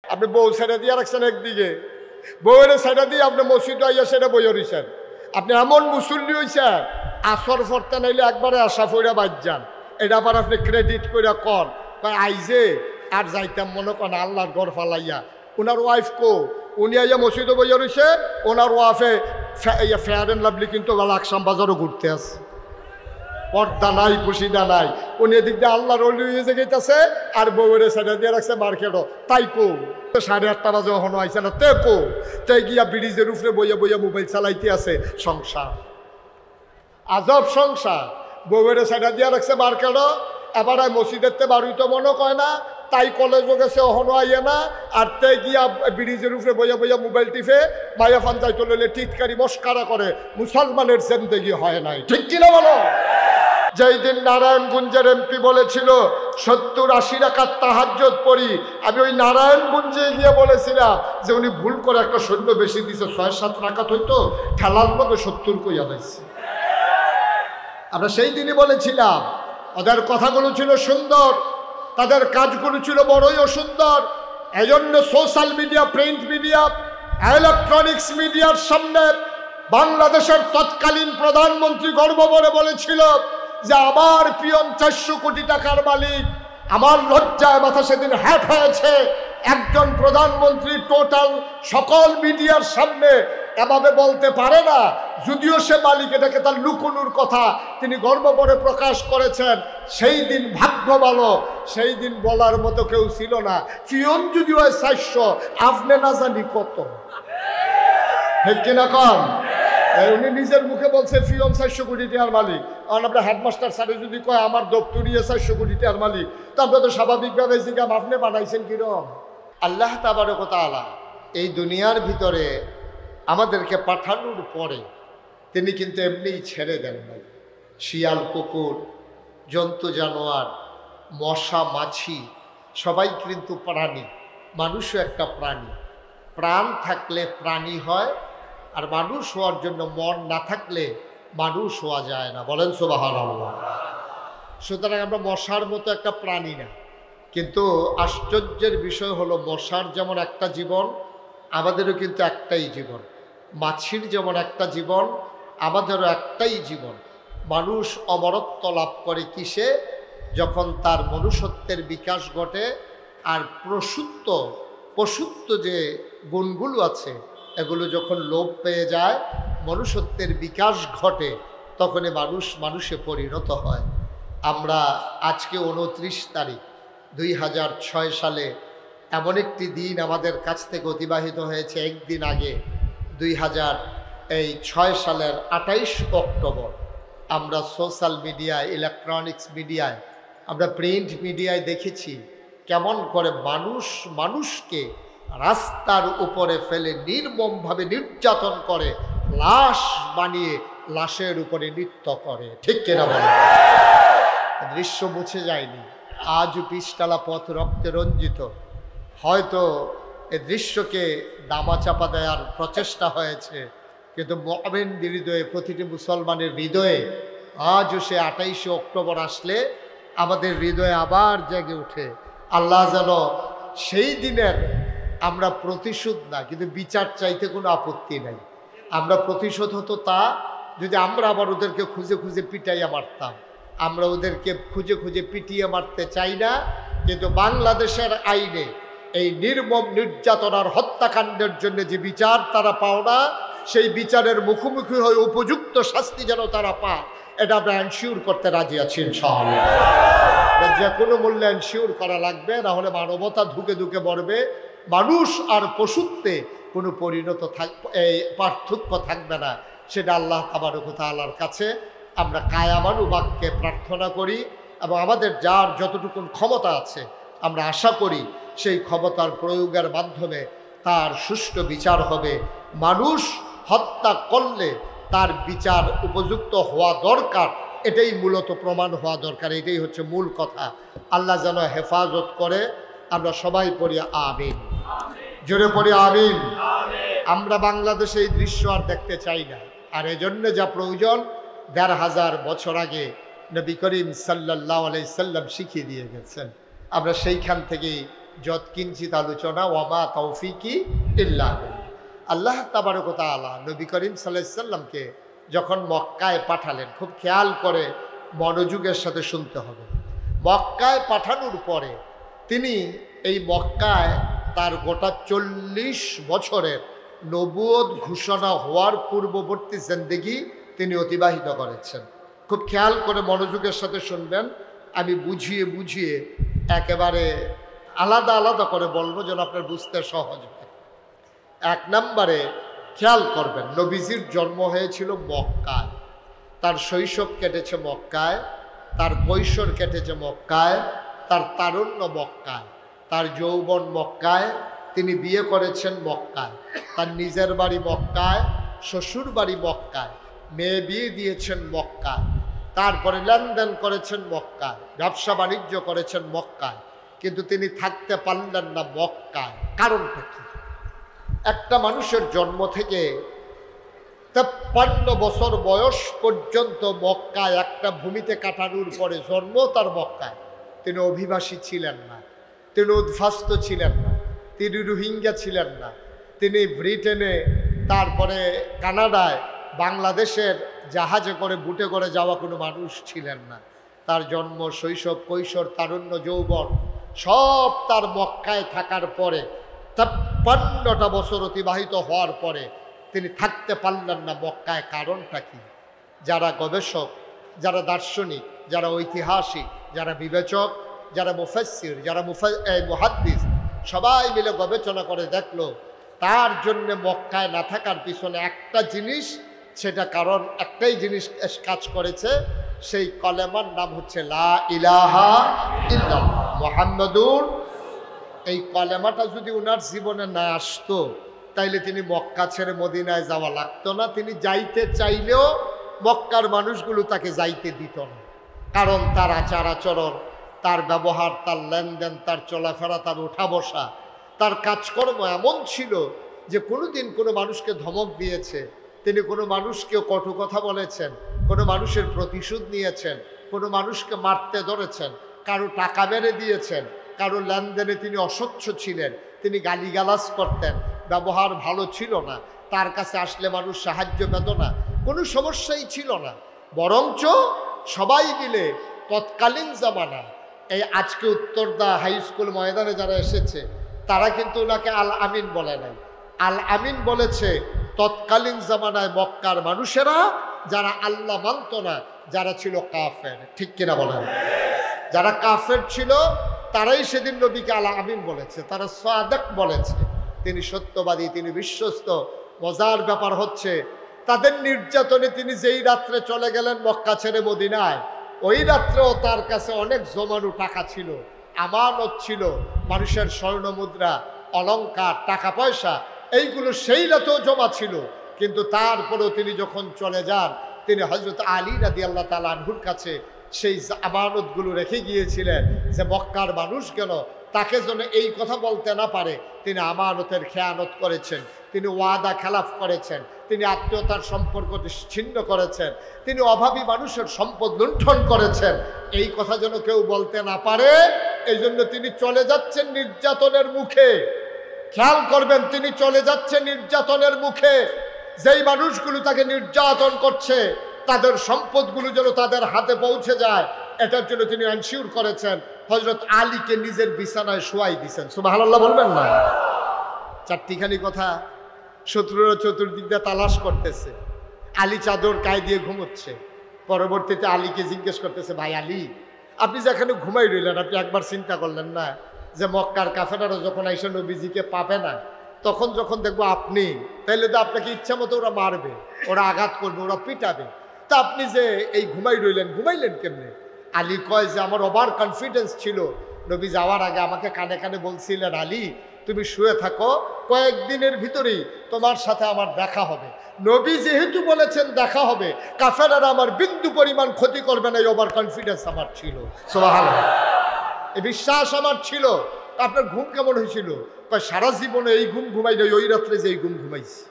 আপনি বউ ছেড়ে দিয়ে রাখছেন একদিকে, বউয়ের ছেড়ে দিয়ে আপনি মসজিদ আইয়া সেটা বইয়া রইছেন। আপনি এমন মুসল্লি হইছেন, আসর ফরতে নাইলে একবারে আশা ফইরা বাদ যান। এটা আবার আপনি ক্রেডিট করে কন আইজে আর যাইতাম মনে করেন আল্লাহর ঘর ফালাইয়া। ওনার ওয়াইফ কো, উনি আইয়া মসজিদে বইয়া রইছে, ওনার ওয়াইফে ফেয়ার অ্যান্ড লাভলি কিন্তু লাকসাম বাজারও ঘুরতে আছে, পর্দা নাই পুশিদা নাই। উনি এদিক দিয়ে আল্লাহর ওলি হয়ে যেতেছে আর বউয়ের সাইডে দিয়ে রাখছে মার্কেটও। তাই কো 8:30 বাজে এখনো আইছে না, তে কো তাই গিয়া ব্রিজের উপরে বইয়া বইয়া মোবাইল চালাইতে আছে। সংসার আজব সংসার, বউয়ের সাইডে দিয়ে রাখছে মার্কেটও, এবার মসজিদের তে বাড়িতে মনে কয় না, তাই কলেজও গেছে অহনো আইয়ে না, আর তে গিয়া ব্রিজের উপরে বইয়া বইয়া মোবাইল টিপে মায়া ফান্তাইতে লইলে টিটকারি মস্কারা করে। মুসলমানের জিন্দেগি হয় নাই, ঠিক কিনা বলো? যেই দিন নারায়ণগঞ্জের এমপি বলেছিল 70-80 রাকাত তাহাজ্জুদ পড়ি, আমি ওই নারায়ণগঞ্জে গিয়ে বলেছিলাম যে উনি ভুল করে একটা সৈন্য বেশি দিছে, 6-7 রাকাত হইতো, ঠেলার মধ্যে 70 কইয়া দিচ্ছে। আমরা সেই দিনই বলেছিলাম ওদের কথাগুলো ছিল সুন্দর, তাদের কাজগুলো ছিল বড়ই সুন্দর। এজন্য social media, print media, electronics মিডিয়ার সামনে বাংলাদেশের তৎকালীন প্রধানমন্ত্রী গর্ব করে বলেছিল যে আমার পিয়ন 400 কোটি টাকার মালিক। আমার লজ্জায় মাথা সেদিন হ্যাট হয়েছে, একজন প্রধানমন্ত্রী টোটাল সকল মিডিয়ার সামনে এভাবে বলতে পারে না, যদিও সে মালিক, এটাকে তার লুকোনোর কথা তিনি গর্ব করে প্রকাশ করেছেন। সেই দিন ভাগ্য ভালো, সেই দিন বলার মতো কেউ ছিল না। পিয়ন যদি হয় 400, আপনি না জানি কত, ঠিক কিনা কম? উনি নিজের মুখে বলছে পিয়ন 400 কোটি টাকার মালিক। কারণ আপনার হেডমাস্টার স্যারে যদি কয় আমার দপ্তরিয়ে 400 কোটি টাকার মালিক, তো আপনার তো স্বাভাবিকভাবে জিজ্ঞাসা আপনি বানাইছেন কিরম? আল্লাহ তাবারক ওয়া তাআলা এই দুনিয়ার ভিতরে আমাদেরকে পাঠানোর পরে তিনি কিন্তু এমনিই ছেড়ে দেন নাই। শিয়াল, কুকুর, জন্তু জানোয়ার, মশা, মাছি সবাই কিন্তু প্রাণী, মানুষও একটা প্রাণী। প্রাণ থাকলে প্রাণী হয়, আর মানুষ হওয়ার জন্য মন না থাকলে মানুষ হওয়া যায় না। বলেন সুবহানাল্লাহ। সুতরাং আমরা মশার মতো একটা প্রাণী না, কিন্তু আশ্চর্যের বিষয় হলো মশার যেমন একটা জীবন, আমাদেরও কিন্তু একটাই জীবন। মাছির যেমন একটা জীবন, আমাদেরও একটাই জীবন। মানুষ অমরত্ব লাভ করে কিসে? যখন তার মনুষ্যত্বের বিকাশ ঘটে, আর পশুত্ব যে গুণগুলো আছে এগুলো যখন লোপ পেয়ে যায়, মনুষ্যত্বের বিকাশ ঘটে, তখনই মানুষে পরিণত হয়। আমরা আজকে 29 তারিখ 2006 সালে এমন একটি দিন আমাদের কাছ থেকে অতিবাহিত হয়েছে। একদিন আগে 2006 সালের 28 অক্টোবর আমরা সোশ্যাল মিডিয়ায়, ইলেকট্রনিক্স মিডিয়ায়, আমরা প্রিন্ট মিডিয়ায় দেখেছি কেমন করে মানুষকে রাস্তার উপরে ফেলে নির্মমভাবে নির্যাতন করে, লাশ বানিয়ে লাশের উপরে নৃত্য করে, ঠিক কিনা বলে? দৃশ্য মুছে যায়নি, আজ পিচটালা পথ রক্তে রঞ্জিত। হয়তো এই দৃশ্যকে দামাচাপা দেওয়ার প্রচেষ্টা হয়েছে, কিন্তু মুমিন হৃদয়ে, প্রতিটি মুসলমানের হৃদয়ে আজও সে 28 অক্টোবর আসলে আমাদের হৃদয়ে আবার জেগে ওঠে। আল্লাহ যেন সেই দিনের আমরা প্রতিশোধ না, কিন্তু বিচার চাইতে কোনো আপত্তি নাই। আমরা প্রতিশোধ হতো তা যদি আমরা আবার ওদেরকে খুঁজে খুঁজে পিটাইয়া মারতাম। আমরা ওদেরকে খুঁজে খুঁজে পিটিয়ে মারতে চাই না, কিন্তু বাংলাদেশের আইনে এই নির্মম নির্যাতন আর হত্যাকাণ্ডের জন্য যে বিচার তারা পাও না, সেই বিচারের মুখোমুখি হয়ে উপযুক্ত শাস্তি যেন তারা পায়, এটা আমরা এনশিওর করতে রাজি আছি ইনশাআল্লাহ। যে কোনো মূল্যে এনশিওর করা লাগবে, না হলে মানবতা ধুকে ধুকে মরবে। মানুষ আর পশুত্বে কোনো এই পার্থক্য থাকবে না। সেটা আল্লাহ তাবারক ওয়া তাআলার কাছে আমরা কায়ামানু বাক্যে প্রার্থনা করি, এবং আমাদের যার যতটুকু ক্ষমতা আছে আমরা আশা করি সেই ক্ষমতার প্রয়োগের মাধ্যমে তার সুষ্ঠু বিচার হবে। মানুষ হত্যা করলে তার বিচার উপযুক্ত হওয়া দরকার, এটাই মূলত প্রমাণ হওয়া দরকার। এটাই হচ্ছে মূল কথা। আল্লাহ যেন হেফাজত করে। আমরা সবাই পড়ি আমিন, জোরে পড়ি আমিন। আমরা বাংলাদেশে এই দৃশ্য আর দেখতে চাই না, আর এজন্য যা প্রয়োজন 1500 বছর আগে নবী করিম সাল্লাল্লাহু আলাইহি সাল্লাম শিখিয়ে দিয়ে গেছেন। আমরা সেইখান থেকেই যৎ কিঞ্চিত আলোচনা, ওয়ামা তৌফিকি ইল্লা বিল্লাহ। আল্লাহ তাবারক ওয়া তাআলা নবী করিম সাল্লাল্লাহু আলাইহি সাল্লামকে যখন মক্কায় পাঠালেন, খুব খেয়াল করে মনোযোগের সাথে শুনতে হবে। মক্কায় পাঠানোর পরে তিনি এই মক্কায় তার গোটা 40 বছরের নবুয়ত ঘোষণা হওয়ার পূর্ববর্তী জিন্দেগি তিনি অতিবাহিত করেছেন। খুব খেয়াল করে মনোযোগের সাথে শুনবেন, আমি বুঝিয়ে বুঝিয়ে একেবারে আলাদা আলাদা করে বলবো যেন আপনার বুঝতে সহজ হয়। 1 নম্বরে খেয়াল করবেন, নবীজির জন্ম হয়েছিল মক্কায়, তার শৈশব কেটেছে মক্কায়, তার কৈশোর কেটেছে মক্কায়, তার তারুণ্য মক্কায়, তার যৌবন মক্কায়, তিনি বিয়ে করেছেন মক্কায়, তার নিজের বাড়ি মক্কায়, শ্বশুর বাড়ি মক্কায়, মেয়ে বিয়ে দিয়েছেন মক্কায়, তারপরে লেনদেন করেছেন মক্কায়, ব্যবসা বাণিজ্য করেছেন মক্কায়, কিন্তু তিনি থাকতে পারলেন না মক্কায়। কারণটা কি? একটা মানুষের জন্ম থেকে 53 বছর বয়স পর্যন্ত মক্কায় একটা ভূমিতে কাটানোর পরে, জন্ম তার মক্কায়, তিনি অভিবাসী ছিলেন না, তিনি উদ্বাস্তু ছিলেন না, তিনি রোহিঙ্গা ছিলেন না, তিনি ব্রিটেনে, তারপরে কানাডায়, বাংলাদেশের জাহাজে করে বুটে করে যাওয়া কোনো মানুষ ছিলেন না। তার জন্ম, শৈশব, কৈশোর, তারুণ্য, যৌবন সব তার মক্কায় থাকার পরে 53টা বছর অতিবাহিত হওয়ার পরে তিনি থাকতে পারলেন না মক্কায়। কারণটা কি? যারা গবেষক, যারা দার্শনিক, যারা ঐতিহাসিক, যারা বিবেচক, যারা মুফাসসির, যারা মুহাদ্দিস, সবাই মিলে গবেষণা করে দেখলো তার জন্য মক্কায় না থাকার পিছনে একটা জিনিস, সেটা কারণ একটাই জিনিস কাজ করেছে, সেই কলেমার নাম হচ্ছে লা ইলাহা ইল্লাল্লাহ মুহাম্মাদুর। এই কলেমাটা যদি উনার জীবনে না আসতো তাইলে তিনি মক্কা ছেড়ে মদিনায় যাওয়া লাগতো না। তিনি যাইতে চাইলেও মক্কার মানুষগুলো তাকে যাইতে দিত না, কারণ তার আচার আচরণ, তার ব্যবহার, তার লেনদেন, তার চলাফেরা, তার ওঠা বসা, তার কাজকর্ম এমন ছিল যে কোনোদিন কোনো মানুষকে ধমক দিয়েছে, তিনি কোনো মানুষকে কটু কথা বলেছেন, কোনো মানুষের প্রতিশোধ নিয়েছেন, কোনো মানুষকে মারতে ধরেছেন, কারো টাকা মেরে দিয়েছেন, কারো লেনদেনে তিনি অস্বচ্ছ ছিলেন, তিনি গালিগালাজ করতেন, ব্যবহার ভালো ছিল না, তার কাছে আসলে মানুষ সাহায্য পেত না, কোনো সমস্যাই ছিল না। বরঞ্চ সবাই মিলে তৎকালীন জামানা, এই আজকে উত্তরদা হাই স্কুল ময়দানে যারা এসেছে তারা কিন্তু ওনাকে আল আমিন বলে নাই, আল আমিন বলেছে তৎকালীন জামানায় মক্কার মানুষেরা যারা আল্লাহ মানত না, যারা ছিল কাফের। ঠিক কিনা বলেন? যারা কাফের ছিল তারাই সেদিন নবীকে আল আমিন বলেছে, তারা সাদেক বলেছে, তিনি সত্যবাদী, তিনি বিশ্বস্ত। মজার ব্যাপার হচ্ছে তাদের নির্যাতনে তিনি যেই রাত্রে চলে গেলেন মক্কা ছেড়ে মদিনায়, ওই রাত্রেও তার কাছে অনেক জমানো টাকা ছিল, আমানত ছিল, মানুষের স্বর্ণ মুদ্রা, অলংকার, টাকা পয়সা, এইগুলো সেই রাতেও জমা ছিল। কিন্তু তারপরেও তিনি যখন চলে যান, তিনি হযরত আলী রাদিয়াল্লাহু তাআলা আনহুর কাছে সেই আমানতগুলো রেখে গিয়েছিলেন, যে মক্কার মানুষ গেল তাকে যেন এই কথা বলতে না পারে তিনি আমানতের খেয়ানত করেছেন, তিনি ওয়াদা খেলাফ করেছেন, তিনি আত্মীয়তার সম্পর্ক ছিন্ন করেছেন, তিনি অভাবী মানুষের সম্পদ লুণ্ঠন করেছেন, এই কথা যেন কেউ বলতে না পারে। এই জন্য তিনি চলে যাচ্ছেন নির্যাতনের মুখে। খেয়াল করবেন, তিনি চলে যাচ্ছেন নির্যাতনের মুখে। যেই মানুষগুলো তাকে নির্যাতন করছে তাদের সম্পদগুলো যেন তাদের হাতে পৌঁছে যায়, এটার জন্য তিনি এনশিওর করেছেন। হযরত আলীকে নিজের বিছানায় শোয়াই দিয়েছেন। সুবহানাল্লাহ বলবেন না? চারটিখানি কথা। শত্রুরা চতুর্দিক দিয়ে তালাশ করতেছে, আলী চাদর গায়ে দিয়ে ঘুমোচ্ছে। পরবর্তীতে আলীকে জিজ্ঞেস করতেছে, ভাই আলী, আপনি যেখানে ঘুমাই রইলেন, আপনি একবার চিন্তা করলেন না যে মক্কার কাফেররা যখন আইসা নবীজিকে পাবে না, তখন যখন দেখবো আপনি, তাইলে তো আপনাকে ইচ্ছা মতো ওরা মারবে, ওরা আঘাত করবে, ওরা পিটাবে, তা আপনি যে এই ঘুমাই রইলেন, ঘুমাইলেন কেমনে? আলী কয় যে আমার ওভার কনফিডেন্স ছিল, নবী যাওয়ার আগে আমাকে কানে কানে বলছিলেন, আলী তুমি শুয়ে থাকো, কয়েকদিনের ভিতরেই তোমার সাথে আমার দেখা হবে। নবী যেহেতু বলেছেন দেখা হবে, কাফেররা আমার বিন্দু পরিমাণ ক্ষতি করবে না, এই ওভার কনফিডেন্স আমার ছিল। সুবহানাল্লাহ, এই বিশ্বাস আমার ছিল। আপনার ঘুম কেমন হয়েছিল? সারা জীবনে এই ঘুম ঘুমাই নাই, ওই রাত্রে যে এই ঘুম ঘুমাইছি,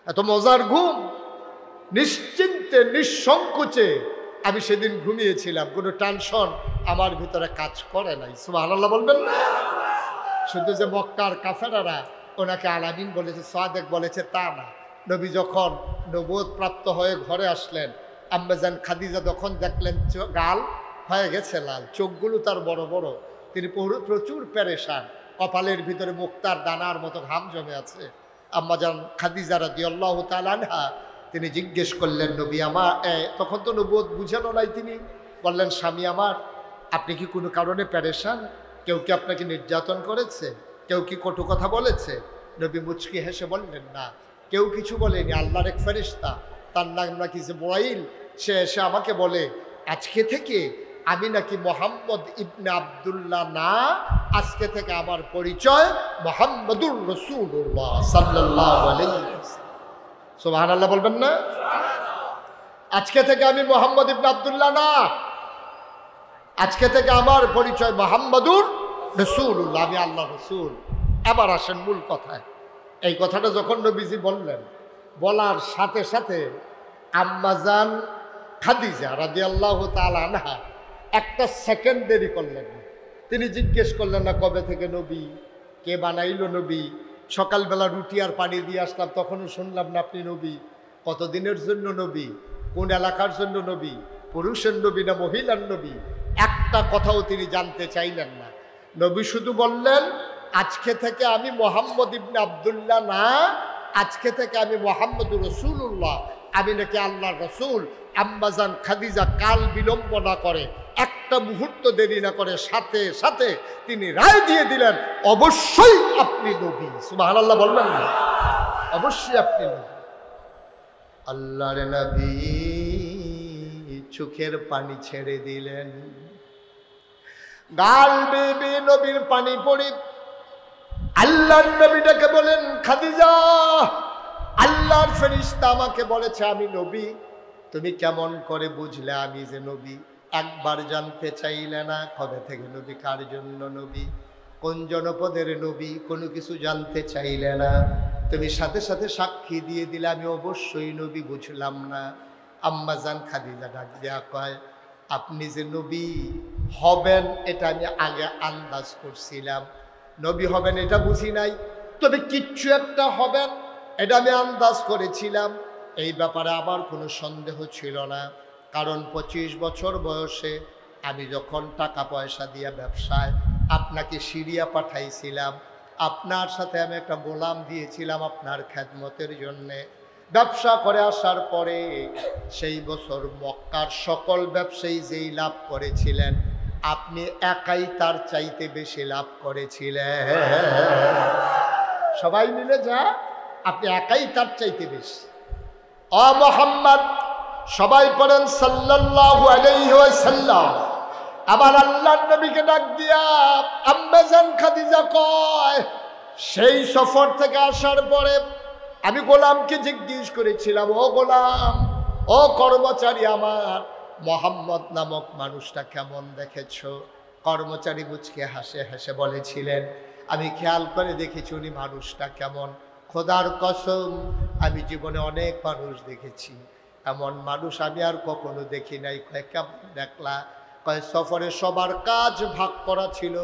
এত মজার ঘুম, নিশ্চিন্তে নিঃসংকোচে আমি সেদিন ঘুমিয়েছিলাম, কোনো টেনশন আমার ভিতরে কাজ করে নাই। সুবহানাল্লাহ বলবেন না? শুধু যে মক্কার কাফেরারা ওনাকে আলামিন বলেছে, সাদেক বলেছে তা না। নবী যখন নবুয়ত প্রাপ্ত হয়ে ঘরে আসলেন, আম্মাজান খাদিজা যখন দেখলেন গাল হয়ে গেছে লাল, চোখগুলো তার বড় বড়, তিনি প্রচুর পেরেশান, কপালের ভিতরে মুক্তার দানার মতো ঘাম জমে আছে। আম্মাজান খাদিজা রাদিয়াল্লাহু তাআলা আনহা তিনি জিজ্ঞেস করলেন, নবী আমার, তখন তো নবুয়ত বুঝানো নাই, তিনি বললেন, স্বামী আমার, আপনি কি কোনো কারণে পেরেশান? কেউ কি আপনাকে নির্যাতন করেছে? কেউ কি কটু কথা বলেছে? নবী মুচকি হেসে বললেন, না, কেউ কিছু বলেনি। আল্লাহর এক ফেরেশতা, তার নাম নাকি জিবরাইল, সে এসে আমাকে বলে, আজকে থেকে আমি নাকি মোহাম্মদ ইবনে আব্দুল্লাহ না, আজকে থেকে আমার পরিচয় মুহাম্মাদুর রাসূলুল্লাহ সাল্লাল্লাহু আলাইহি ওয়াসাল্লাম। সুবহানাল্লাহ বলবেন না? আজকে থেকে আমি মোহাম্মদ ইবনে আব্দুল্লাহ না, আজকে থেকে আমার পরিচয় মুহাম্মাদুর রাসূলুল্লাহ, আমি আল্লাহ রাসূল। এবার আসেন মূল কথায়। এই কথাটা যখন নবীজি বললেন, বলার সাথে সাথে আম্মাজান খাদিজা রাদিয়াল্লাহু তাআলা আনহা একটা সেকেন্ড দেরি করলেন না। তিনি জিজ্ঞেস করলেন না কবে থেকে নবী, কে বানাইল নবী, সকালবেলা রুটি আর পানি দিয়ে আসলাম তখনও শুনলাম না আপনি নবী, কতদিনের জন্য নবী, কোন এলাকার জন্য নবী, পুরুষের নবী না মহিলার নবী, একটা কথাও তিনি জানতে চাইলেন না। নবী শুধু বললেন, আজকে থেকে আমি মোহাম্মদ ইবনে আব্দুল্লাহ না, আজকে থেকে আমি মুহাম্মাদুর রাসূলুল্লাহ, আমি নাকি আল্লাহর রাসূল। আম্মাজান খাদিজা কাল বিলম্ব না করে, একটা মুহূর্ত দেরি না করে সাথে সাথে তিনি রায় দিয়ে দিলেন, অবশ্যই আপনি নবী। সুবহানাল্লাহ বলবেন না? অবশ্যই আপনি নবী। আল্লাহর নবী চোখের পানি ছেড়ে দিলেন, গাল বেবে নবীর পানি পড়ে আল্লাহর নবীটাকে বলেন, খাদিজা, আল্লাহর ফেরেশতা আমাকে বলেছে আমি নবী, তুমি কেমন করে বুঝলে আমি যে নবী? একবার জানতে চাইলে না কবে থেকে নবী, কার জন্য নবী, কোন জনপদের নবী, কোনো কিছু জানতে চাইলে না। তুমি সাথে সাথে সাক্ষী দিয়ে দিলে আমি অবশ্যই নবী, বুঝলাম না। আম্মাজান খাদিজা ডাক দেয়া কয়, আপনি যে নবী হবেন এটা আমি আগে আন্দাজ করছিলাম, নবী হবেন এটা বুঝি নাই, তবে কিচ্ছু একটা হবেন এটা আমি আন্দাজ করেছিলাম। এই ব্যাপারে আমার কোনো সন্দেহ ছিল না, কারণ 25 বছর বয়সে আমি যখন টাকা পয়সা দিয়ে ব্যবসায় আপনাকে সিরিয়া পাঠাইছিলাম, আপনার সাথে আমি একটা গোলাম দিয়েছিলাম আপনার খেদমতের জন্যে। ব্যবসা করে আসার পরে সেই বছর মক্কার সকল ব্যবসায়ী যেই লাভ করেছিলেন, আপনি একাই তার চাইতে বেশি লাভ করেছিলেন। সবাই মিলে যা, আপনি একাই তার চাইতে বেশি। ও মুহাম্মদ, সবাই পড়েন সাল্লাল্লাহু আলাইহি ওয়াসাল্লাম। আবার আল্লাহর নবীকে ডাক দিয়া আম্মাজান খাদিজা কয়, সেই সফর থেকে আসার পরে আমি গোলামকে জিজ্ঞেস করেছিলাম, ও গোলাম, ও কর্মচারী আমার, মোহাম্মদ নামক মানুষটা কেমন দেখেছ? কর্মচারী মুচকে হাসে হেসে বলেছিলেন, আমি খেয়াল করে দেখেছি উনি মানুষটা কেমন। খোদার কসম, আমি জীবনে অনেক মানুষ দেখেছি, এমন মানুষ আমি আর কখনো দেখি নাই। কয় কেমন দেখলা? কয় সফরে সবার কাজ ভাগ করা ছিল,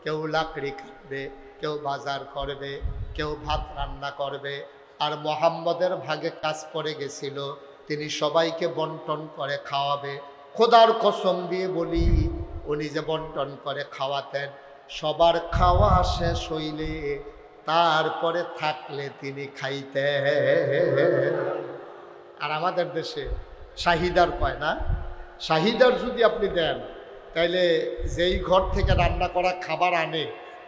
কেউ লাকড়ি কাটবে, কেউ বাজার করবে, কেউ ভাত রান্না করবে, আর মোহাম্মদের ভাগে কাজ পড়ে গেছিল, তিনি সবাইকে বন্টন করে খাওয়াবে। খোদার কসম দিয়ে বলি, উনি যে বন্টন করে খাওয়াতেন, সবার খাওয়া শেষ হইলে তারপরে থাকলে তিনি খাইতেন। আর আমাদের দেশে শাহিদার কয় না, শাহিদার যদি আপনি দেন, তাইলে যেই ঘর থেকে রান্না করা খাবার আনে,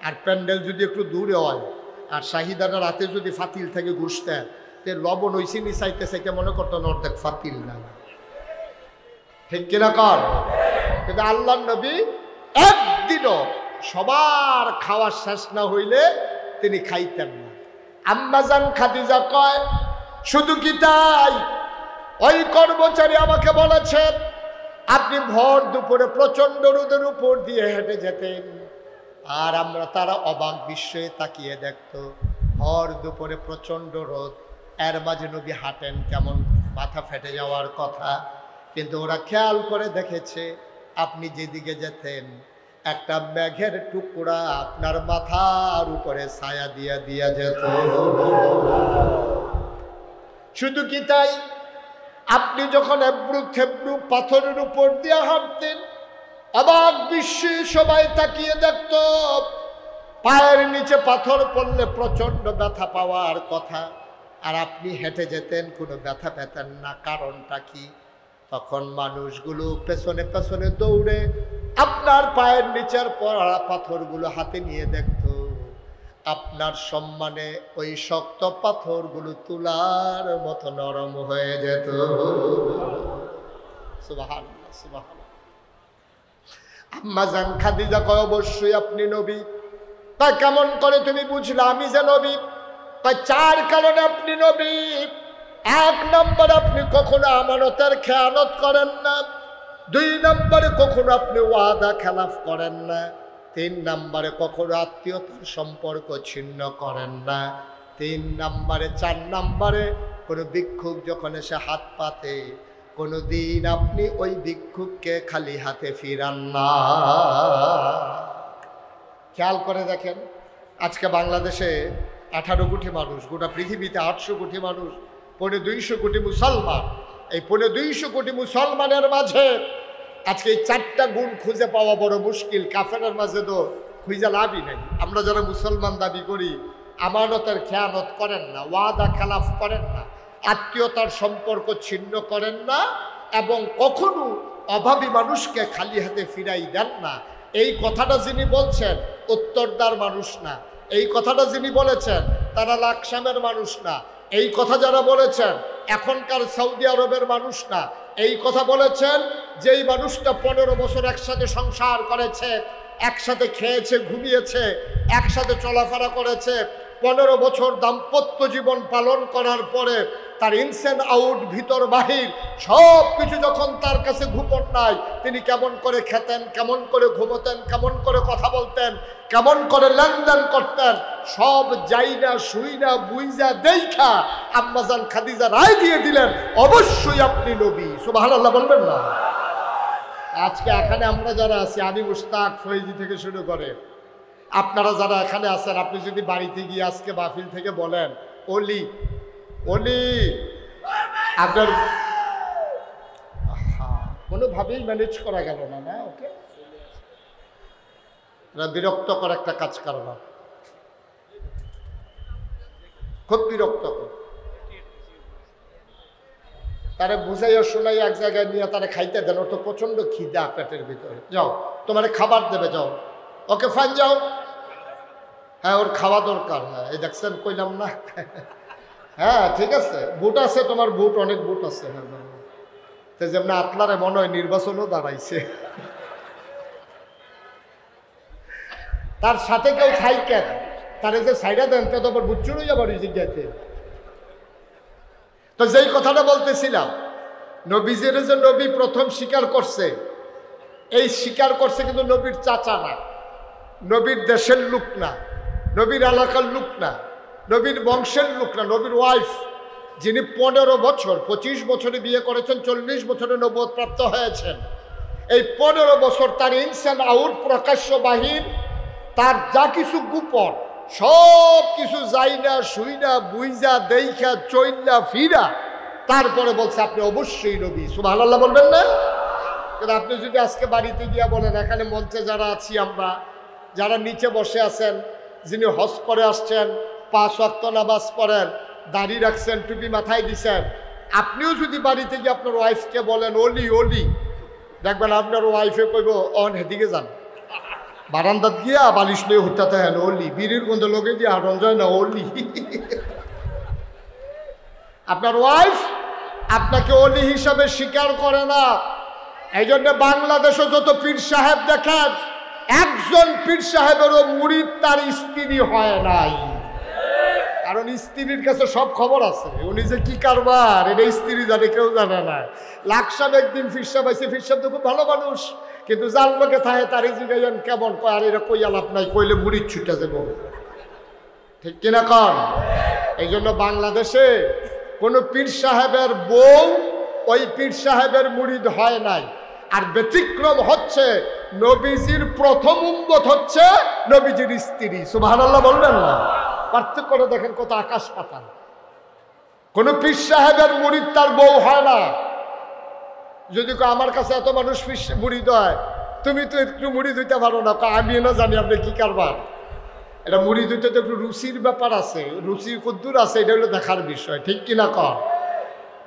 আর প্যান্ডেল যদি একটু দূরে হয়, আর শাহিদারা রাতে যদি ফাতিল থেকে ঘুষতেন, তে লবণ হইসি নি চাইতে চাইতে মনে করতেন অর্ধেক ফাতিল না। ঠিক কিনা কর? কিন্তু আল্লাহর নবী একদিনও সবার খাওয়া শেষ না হইলে তিনি খাইতেন না। আম্মাজান খাদিজা কয়, শুধু কি তাই, ওই কর্মচারী আমাকে বলেছে আপনি ভর দুপুরে প্রচন্ড রোদের উপর দিয়ে হেঁটে যেতেন, আর আমরা তারা অবাক বিস্ময়ে তাকিয়ে দেখতো, ভর দুপুরে প্রচন্ড রোদ, এর মাঝে নবী হাঁটেন কেমন, মাথা ফেটে যাওয়ার কথা। কিন্তু ওরা খেয়াল করে দেখেছে আপনি যেদিকে যেতেন একটা মেঘের টুকরা আপনার মাথার উপরে ছায়া দিয়া দিয়া যেত। শুধু কি তাই, আপনি যখন এবড়ু থেবড়ু পাথরের উপর দিয়ে হাঁটতেন অবাক বিশ্বে সবাই তাকিয়ে দেখত। পায়ের নিচে পাথর পড়লে প্রচন্ড ব্যথা পাওয়ার কথা, আর আপনি হেঁটে যেতেন, কোনো ব্যথা পেতেন না। কারণটা কি? তখন মানুষগুলো পেছনে পেছনে দৌড়ে আপনার পায়ের নিচের পড়া পাথরগুলো হাতে নিয়ে দেখত। আপনার সম্মানে ওই শক্ত পাথরগুলো তুলার মতো নরম হয়ে যেত। সুবহানাল্লাহ, সুবহানাল্লাহ। আম্মা জান খাদিজা কয়, অবশ্যই আপনি নবী। তা কেমন করে তুমি বুঝলা আমি যে নবী? তাই 4 কারণে আপনি নবী। 1 নম্বর, আপনি কখনো আমানতের খেয়ানত করেন না। 2 নম্বরে, কখনো আপনি ওয়াদা খেলাফ করেন না। 3 নম্বরে, কখনো আত্মীয়তার সম্পর্ক ছিন্ন করেন না। 3 নম্বরে, 4 নম্বরে, কোনো ভিক্ষুক যখন এসে হাত পাতে কোনো দিন আপনি ওই ভিক্ষুককে খালি হাতে ফিরান না। খেয়াল করে দেখেন, আজকে বাংলাদেশে 18 কোটি মানুষ, গোটা পৃথিবীতে 800 কোটি মানুষ, 250 কোটি মুসলমান। এই 250 কোটি মুসলমানের মাঝে আজকে এই 4টা গুণ খুঁজে পাওয়া বড় মুশকিল। কাফেরের মাঝে তো খুঁজে লাভই নেই। আমরা যারা মুসলমান দাবি করি, আমানতের খেয়ানত করেন না, ওয়াদা খেলাফ করেন না, আত্মীয়তার সম্পর্ক ছিন্ন করেন না, এবং কখনো অভাবী মানুষকে খালি হাতে ফিরাই দেন না। এই কথাটা যিনি বলছেন উত্তরদার মানুষ না। এই কথাটা যিনি বলেছেন তারা লাকসামের মানুষ না। এই কথা যারা বলেছেন এখনকার সৌদি আরবের মানুষ না। এই কথা বলেছেন যেই মানুষটা 15 বছর একসাথে সংসার করেছে, একসাথে খেয়েছে, ঘুমিয়েছে, একসাথে চলাফেরা করেছে, 15 বছর দাম্পত্য জীবন পালন করার পরে তার ইনসেন আউট, ভিতর বাহির সব কিছু যখন তার কাছে গোপন নাই, তিনি কেমন করে খেতেন, কেমন করে ঘুমোতেন, কেমন করে কথা বলতেন, কেমন করে লেনদেন করতেন, সব যাইনা শুইনা বুইজা দেখা আম্মাজান খাদিজা রায় দিয়ে দিলেন, অবশ্যই আপনি নবী। সুবহানাল্লাহ বলবেন না? আজকে এখানে আমরা যারা আছি, আমি মুশতাক ফৈজি থেকে শুরু করে আপনারা যারা এখানে আছেন, আপনি যদি বাড়িতে গিয়ে আজকে মাহফিল থেকে বলেন অলি অলি, আপনার কোনোভাবেই ম্যানেজ করা গেল না। না, ওকে বিরক্তকর একটা কাজ করলাম, খুব বিরক্তকর। তারা বুঝাইয়া শোনাই এক জায়গায় নিয়ে তারা খাইতে দেন, ওর তো প্রচন্ড খিদা পেটের ভিতরে। যাও, তোমার খাবার দেবে, যাও, ওকে ফাইন, যাও। হ্যাঁ, ওর খাওয়া দরকার। হ্যাঁ, এই দেখছেন, কইলাম না? হ্যাঁ, ঠিক আছে, বুট আছে, তোমার বুট, অনেক বুট আছে। হ্যাঁ, তো যেমন আপনারে মনে হয় নির্বাচনও দাঁড়াইছে, তার সাথে কেউ খাই কেন? তার যে সাইডা দেন, তো আবার বুট চুড়ই যাবার জিজ্ঞাসা। তো যেই কথাটা বলতেছিলাম, নবীজির যে নবী প্রথম স্বীকার করছে, এই স্বীকার করছে কিন্তু নবীর চাচা না, নবীর দেশের লোক না, নবীর এলাকার লোক না, নবীর বংশের লোক না, নবীর ওয়াইফ, যিনি 15 বছর 25 বছরে বিয়ে করেছেন, 40 বছরে নবুয়ত প্রাপ্ত হয়েছেন। এই 15 বছর তার ইনসান আউট, প্রকাশ্য বাহির, তার যা কিছু গোপন সব কিছু যাইনা শুইনা বুইজা দেখা চইলা ফিরা, তারপরে বলছে আপনি অবশ্যই নবী। সুবহানাল্লাহ বলবেন না? কিন্তু আপনি যদি আজকে বাড়িতে গিয়া বলেন, এখানে মঞ্চে যারা আছি আমরা, যারা নিচে বসে আছেন, যিনি হজ করে আসছেন, 5 ওয়াক্ত নামাজ পড়েন, দাড়ি রাখছেন, টুপি মাথায় দিছেন, আপনিও যদি বাড়িতে গিয়ে আপনার ওয়াইফকে বলেন অলি অলি, দেখবেন আপনার ওয়াইফে কইব অন হেদিকে যান, বারান্দাত গিয়া বালিশ লয়ে হইতে হেন অলি, বিড়ির গন্ধ লোকে দিয়ে হাঁটন যায় না অলি। আপনার ওয়াইফ আপনাকে অলি হিসাবে স্বীকার করে না। এই জন্য বাংলাদেশে যত পীর সাহেব দেখেন, একজন পীর সাহেবেরও মুরিদ তার স্ত্রী হয় নাই। কারণ স্ত্রীর কাছে সব খবর আছে, উনি যে কি কারবার এটা স্ত্রী জানে, কেউ জানে না। লাকসাম একদিন পীর সাহেব আইসে, পীর সাহেব তো খুব ভালো মানুষ, কিন্তু যার লোকে থাকে তারই জিজ্ঞাসেন কেমন, কয় আর এরা কই আলাপ নাই, কইলে মুরিদ ছুটে যাবো। ঠিক কিনা কন? এই জন্য বাংলাদেশে কোনো পীর সাহেবের বউ ওই পীর সাহেবের মুরিদ হয় নাই। আর ব্যতিক্রম হচ্ছে নবীজির প্রথম উম্মত হচ্ছে নবীজির স্ত্রী। সুবহানাল্লাহ বলবেন না? পার্থক্যটা দেখেন কত আকাশ পাতাল। কোন পীর সাহেবের মুরিদ তার বউ হয় না। যদি আমার কাছে এত মানুষ মুরিদ হয়, তুমি তো একটু মুরিদ হইতে পারো না, আমি না জানি আপনি কি কারবার। এটা মুরিদ হইতে তো একটু রুচির ব্যাপার আছে, রুচির কদ্দুর আছে, এটা হলো দেখার বিষয়, ঠিক কিনা কর?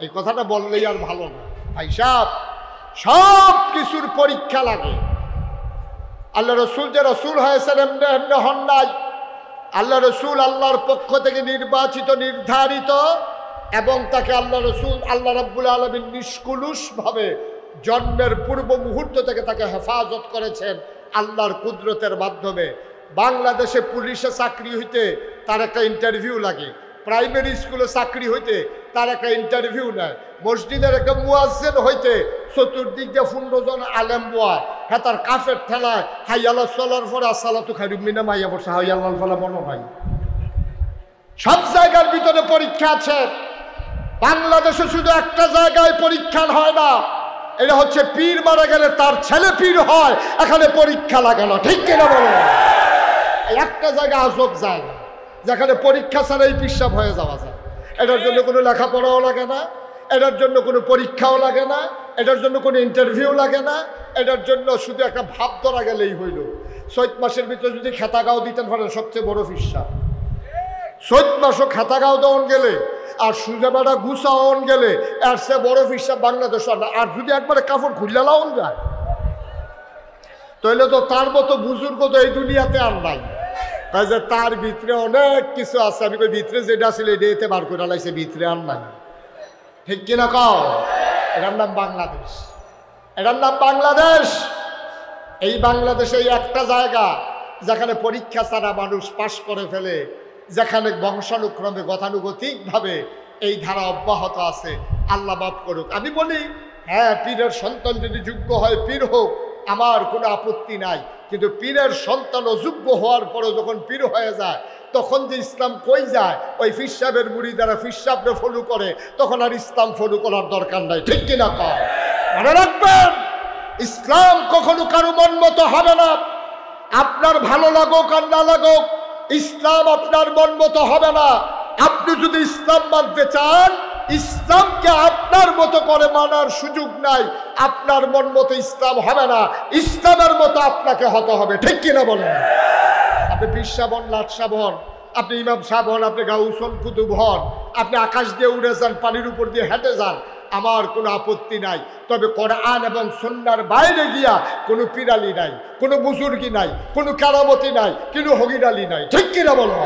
এই কথাটা বললেই আর ভালো না ভাই সাহেব। সব কিছুর পরীক্ষা লাগে। আল্লাহ রসুল যে রসুল হয়েছেন এমনি এমনি হন নাই। আল্লাহ রসুল আল্লাহর পক্ষ থেকে নির্বাচিত, নির্ধারিত, এবং তাকে আল্লাহ রসুল আল্লাহ রাব্বুল আলামিন নিষ্কুলুষভাবে জন্মের পূর্ব মুহূর্ত থেকে তাকে হেফাজত করেছেন আল্লাহর কুদরতের মাধ্যমে। বাংলাদেশে পুলিশে চাকরি হইতে তার একটা ইন্টারভিউ লাগে, প্রাইমারি স্কুলে চাকরি হইতে তার একটা ইন্টারভিউ নেয়, মসজিদের একটা মুয়াজ্জিন হইতে চতুর্দিক দিয়ে 15 জন আলেম বয়, হ্যাঁ তার কাফের ঠেলায় হাইয়াল্লাহ চলার পরে আসসালাতু খায়রুম মিনাল মাইয়া পড়ছে হাইয়াল্লাহ ফলা মনে হয়। সব জায়গার ভিতরে পরীক্ষা আছে। বাংলাদেশে শুধু একটা জায়গায় পরীক্ষা হয় না, এটা হচ্ছে পীর মারা গেলে তার ছেলে পীর হয়, এখানে পরীক্ষা লাগে না, ঠিক কিনা বলো? একটা জায়গা আজব জায়গা যেখানে পরীক্ষা ছাড়াই পিসাব হয়ে যাওয়া যায়। এটার জন্য কোনো লেখাপড়াও লাগে না, এটার জন্য কোনো পরীক্ষাও লাগে না, এটার জন্য কোনো ইন্টারভিউ লাগে না, এটার জন্য শুধু একটা ভাব ধরা গেলেই হইল। চৈত মাসের ভিতরে যদি খেতাগাঁও দিতেন পারেন সবচেয়ে বড় পিসাব। চৈত মাসও খেতাগাঁও দেওয়ান গেলে আর সুজাবাটা গুছাওয়ান গেলে এর সে বড় পিসাব বাংলাদেশ। আর যদি একবারে কাপড় খুললে লাউন যায় তাহলে তো তার মতো বুজুর্গ তো এই দুনিয়াতে আর নাই। তাই যে তার ভিতরে অনেক কিছু আছে, আমি কই ভিতরে যেটা ছিল এটা এতে বার করে লাইছে, ভিতরে আর নাই, ঠিক কিনা কও? এটার নাম বাংলাদেশ, এটার নাম বাংলাদেশ। এই বাংলাদেশে একটা জায়গা যেখানে পরীক্ষা ছাড়া মানুষ পাশ করে ফেলে, যেখানে বংশানুক্রমে গতানুগতিকভাবে এই ধারা অব্যাহত আছে। আল্লাহ মাফ করুক। আমি বলি হ্যাঁ, পীরের সন্তান যদি যোগ্য হয় পীর হোক, আমার কোনো আপত্তি নাই। কিন্তু পীরের সন্তান অযোগ্য হওয়ার পরে যখন পীর হয়ে যায়, তখন যে ইসলাম কই যায়, ওই ফির সাহেবের মুরিদারা ফির সাহেবরে ফলো করে, তখন আর ইসলাম ফলো করার দরকার নাই, ঠিক কিনা কর? মনে রাখবেন, ইসলাম কখনো কারো মন মতো হবে না। আপনার ভালো লাগুক আর না লাগুক, ইসলাম আপনার মন মতো হবে না। আপনি যদি ইসলাম মানতে চান, ইসলামকে আপনার মতো করে মানার সুযোগ নাই। আপনার মন মতো ইসলাম হবে না, ইসলামের মতো আপনাকে হতে হবে, ঠিক কিনা বলেন? আপনি পীর সাহেব হন, লাট সাহেব হন, আপনি ইমাম সাহেব হন, আপনি গাউসন কুতুব হন, আপনি আকাশ দিয়ে উড়ে যান, পানির উপর দিয়ে হেঁটে যান, আমার কোনো আপত্তি নাই। তবে কোরআন এবং সুন্নাহর বাইরে গিয়া কোনো পিরালি নাই, কোনো বুজুর্গি নাই, কোনো কারামতি নাই, কোনো হগিরালি নাই, ঠিক কিনা বলো?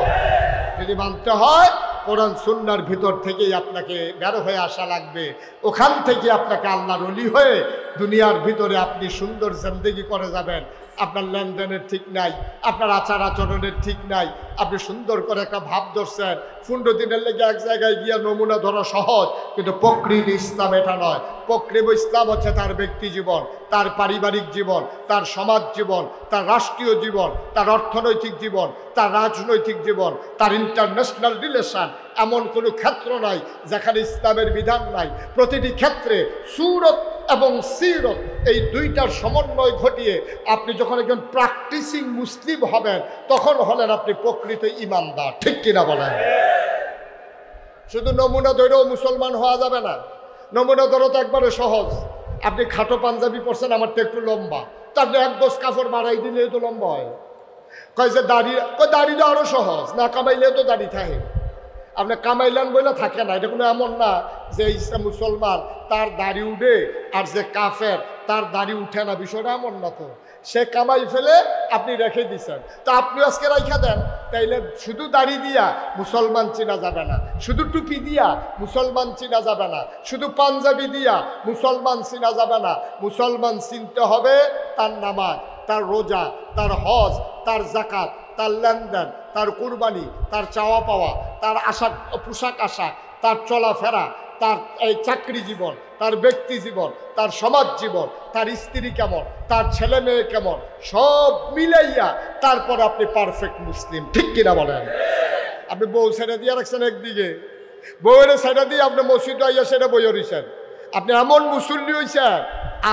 যদি মানতে হয়, কোরআন সুন্নাহর ভিতর থেকেই আপনাকে বের হয়ে আসা লাগবে। ওখান থেকে আপনাকে আল্লাহর ওলি হয়ে দুনিয়ার ভিতরে আপনি সুন্দর জিন্দেগি করে যাবেন। আপনার লেনদেনের ঠিক নাই, আপনার আচার আচরণের ঠিক নাই, আপনি সুন্দর করে একটা ভাব ধরছেন, 15 দিনের লেগে এক জায়গায় গিয়া নমুনা ধরা সহজ, কিন্তু প্রকৃত ইসলাম এটা নয়। প্রকৃত ইসলাম হচ্ছে তার ব্যক্তি জীবন, তার পারিবারিক জীবন, তার সমাজ জীবন, তার রাষ্ট্রীয় জীবন, তার অর্থনৈতিক জীবন, তার রাজনৈতিক জীবন, তার ইন্টারন্যাশনাল রিলেশন। এমন কোনো ক্ষেত্র নাই যেখানে ইসলামের বিধান নাই। প্রতিটি ক্ষেত্রে সুরত এবং সিরত, এই দুইটার সমন্বয় ঘটিয়ে আপনি যখন একজন প্র্যাকটিসিং মুসলিম হবেন, তখন হলেন আপনি প্রকৃত ইমানদার, ঠিক কিনা বলেন? শুধু নমুনা ধরেও মুসলমান হওয়া যাবে না। নমুনা ধরো তো একবারে সহজ। আপনি খাটো পাঞ্জাবি পরছেন, আমার তো একটু লম্বা, তো আপনি 1 গজ কাপড় বাড়াই দিলে তো লম্বা হয়। কয় যে দাড়ি, দাড়ি তো আরো সহজ, না কামাইলেও তো দাড়ি থাকে। আপনি কামাইলান বলে থাকে না, এটা কোনো এমন না যে ইসলাম মুসলমান তার দাড়ি উঠে আর যে কাফের তার দাড়ি উঠে না, বিষয়টা এমন না তো। সে কামাই ফেলে আপনি রেখে দিচ্ছেন, তো আপনি আজকে রাইখা দেন। তাইলে শুধু দাড়ি দিয়া মুসলমান চিনা যাবে না, শুধু টুপি দিয়া মুসলমান চিনা যাবে না, শুধু পাঞ্জাবি দিয়া মুসলমান চিনা যাবে না। মুসলমান চিনতে হবে তার নামাজ, তার রোজা, তার হজ, তার জাকাত, তার লেনদেন, তার কুরবানি, তার চাওয়া পাওয়া, তার আশাক পোশাক আশাক, তার চলাফেরা, তার এই চাকরি জীবন, তার ব্যক্তি জীবন, তার সমাজ জীবন, তার স্ত্রী কেমন, তার ছেলে মেয়ে কেমন, সব মিলাইয়া তারপর আপনি পারফেক্ট মুসলিম, ঠিক কিনা বলেন? আপনি বউ ছেড়ে দিয়ে রাখছেন একদিকে, বউয়ের ছেড়ে দিয়ে আপনি মসজিদে আইয়া সেটা বইয়া রইছেন, আপনি এমন মুসল্লি হয়েছেন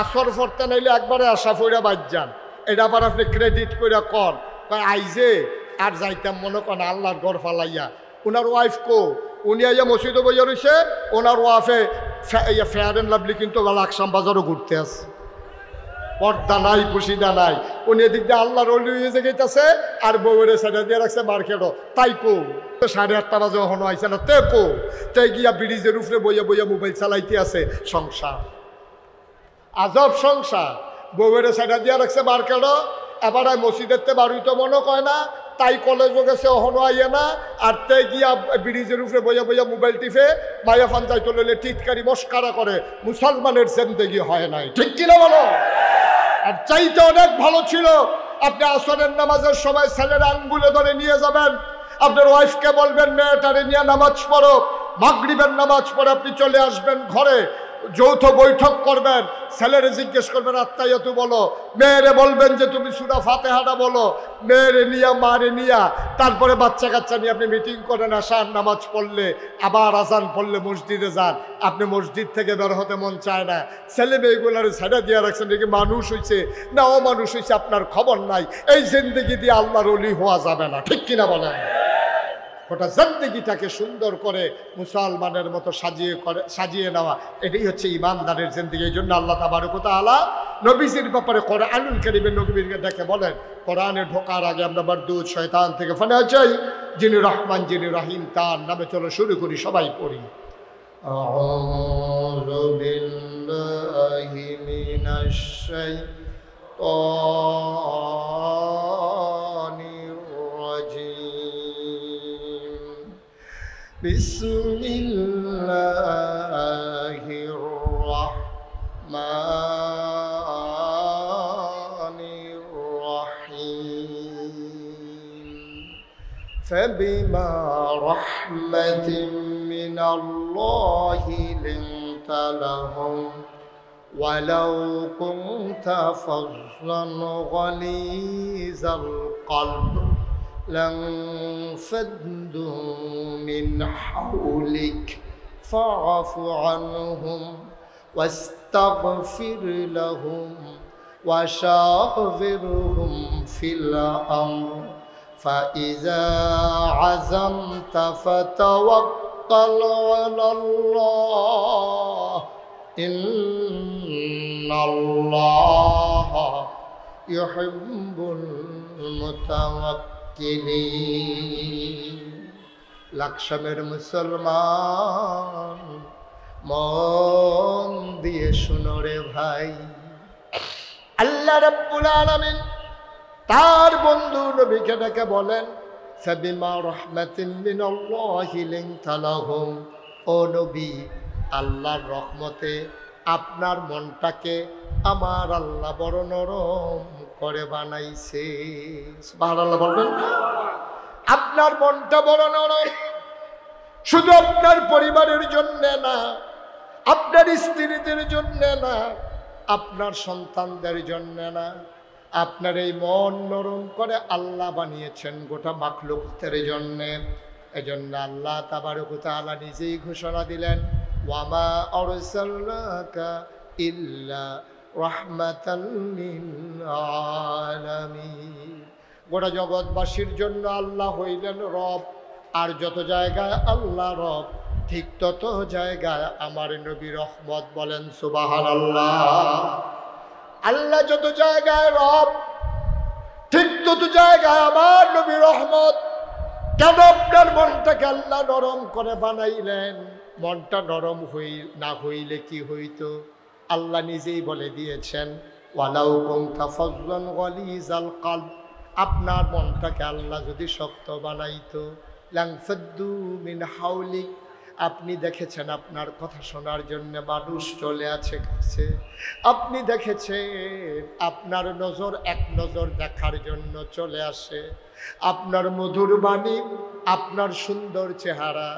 আসর ফরতে নাইলে একবারে আশা ফইরা বাদ যান, এটা আবার আপনি ক্রেডিট করে কন আইজে আর যাইতাম মনে করেন আল্লাহর ঘর ফালাইয়া। ওনার ওয়াইফ উনি আইয়া মসজিদে বইয়া রয়েছে, ওনার ওয়াইফে ফেয়ার অ্যান্ড লাভলি কিন্তু লাকসাম বাজারও ঘুরতে আসে, পর্দা নাই পুশিদা নাই। উনি এদিক দিয়ে আল্লাহর অলি হয়ে গেছে আর বউরে সাইডে দিয়ে রাখছে মার্কেটও। তাই 8:30 বাজে এখনো আইসে না তাই গিয়া ব্রিজের উপরে বইয়া বইয়া মোবাইল চালাইতে আছে। সংসার আজব সংসার, বউরে সাইডে দিয়ে রাখছে মার্কেটও। এবার মসজিদের তে বাড়িতে মনে কয় না, তাই কলেজও গেছে অহনো আইয়ে না। আর তাই গিয়া ব্রিজের উপরে বইয়া বইয়া মোবাইল টিপে মায়া ফান্তাইতে লইলে টিটকারি মস্কারা করে। মুসলমানের জিন্দেগি হয় নাই, ঠিক কিনা বলো? আর চাইতে অনেক ভালো ছিল আপনি আসরের নামাজের সময় ছেলের আঙ্গুলে ধরে নিয়ে যাবেন, আপনার ওয়াইফকে বলবেন মেয়েটারে নিয়ে নামাজ পড়ো, মাগরিবের নামাজ পড়ে আপনি চলে আসবেন ঘরে, যৌথ বৈঠক করবেন, ছেলেরে জিজ্ঞেস করবেন আত্মাইয়াতু বলো, মেয়েরে বলবেন যে তুমি সূরা ফাতিহাটা বলো, মেয়েরে নিয়া মারে নিয়া তারপরে বাচ্চা কাচ্চা নিয়ে আপনি মিটিং করেন। আসার নামাজ পড়লে আবার আজান পড়লে মসজিদে যান, আপনি মসজিদ থেকে বের হতে মন চায় না। ছেলে মেয়েগুলার ছেড়ে দিয়ে রাখছেন, দেখি মানুষ হয়েছে না ও মানুষ হয়েছে আপনার খবর নাই। এই জিন্দেগি দিয়ে আল্লাহর ওলি হওয়া যাবে না, ঠিক কিনা বলেন? গোটা জিন্দেগিটাকে সুন্দর করে মুসলমানের মতো সাজিয়ে নেওয়া, এটাই হচ্ছে ইমানদারের জিন্দেগি। এই জন্য আল্লাহ তাবারক ওয়া তাআলা নবীজির ব্যাপারে কোরআনুল কারীমে নবীকে ডেকে বলেন, কোরআনে ঢোকার আগে আমরা মারদুদ শয়তান থেকে ফানা চাই, যিনি রহমান যিনি রহিম তার নামে চলো শুরু করি, সবাই পড়ি। আউযু বিল্লাহি মিনাশ শাইতানির রাজীম। বিসমিল্লাহির রাহমানির রাহিম। ফাবিমা রাহমাতিন মিনাল্লাহি লিনতা লাহুম ওয়ালাউ কুনতা ফাযযান গালিযাল কলব لانفضوا من حولك فاعف عنهم واستغفر لهم وشاورهم في الأمر فإذا عزمت فتوكل على الله إن الله يحب المتوكلين। লাকসামের মুসলমান মন দিয়ে শুনো রে ভাই, আল্লাহ রাব্বুল আলামিন তার বন্ধু নবীকে ডেকে বলেন, ফাবিমা রাহমাতিন মিনাল্লাহি লিনতা লাহুম, ও নবী আল্লাহর রহমতে আপনার মনটাকে আমার আল্লাহ বড় নরম করে বানাইছে। সুবহানাল্লাহ বলবেন। আপনার মনটা বড় নরম, শুধু আপনার পরিবারের জন্য না, আপনার স্ত্রীদের জন্য না, আপনার সন্তানদের জন্য না, আপনার এই মন নরম করে আল্লাহ বানিয়েছেন গোটা মাখলুকাতের জন্য। এজন্য আল্লাহ তাবারক ওয়া তাআলা নিজেই ঘোষণা দিলেন, ওয়ামা আরসালনাকা ইল্লা রাহমাতাল লিল আলামিন। গোটা জগৎবাসীর জন্য আল্লাহ হইলেন রব, আর যত জায়গায় আল্লাহ রব ঠিক তত জায়গায় আমার নবী রহমত। বলেন সুবহানাল্লাহ। আল্লাহ যত জায়গায় রব ঠিক তত জায়গায় আমার নবী রহমত। কেন আপনার মনটাকে আল্লাহ নরম করে বানাইলেন? মনটা নরম না হইলে কি হইতো? আল্লাহ নিজেই বলে দিয়েছেন, ওয়ালাউ কুনতা ফাযযান গালিযাল কলব, আপনার মনটাকে আল্লাহ যদি শক্ত বানাইতো, লানফাদ্দু মিন হাওলিক, আপনি দেখেছেন আপনার কথা শোনার জন্য মানুষ চলে আছে কাছে। আপনি দেখেছেন আপনার নজর এক নজর দেখার জন্য চলে আসে। আপনার মধুর বাণী, আপনার সুন্দর চেহারা,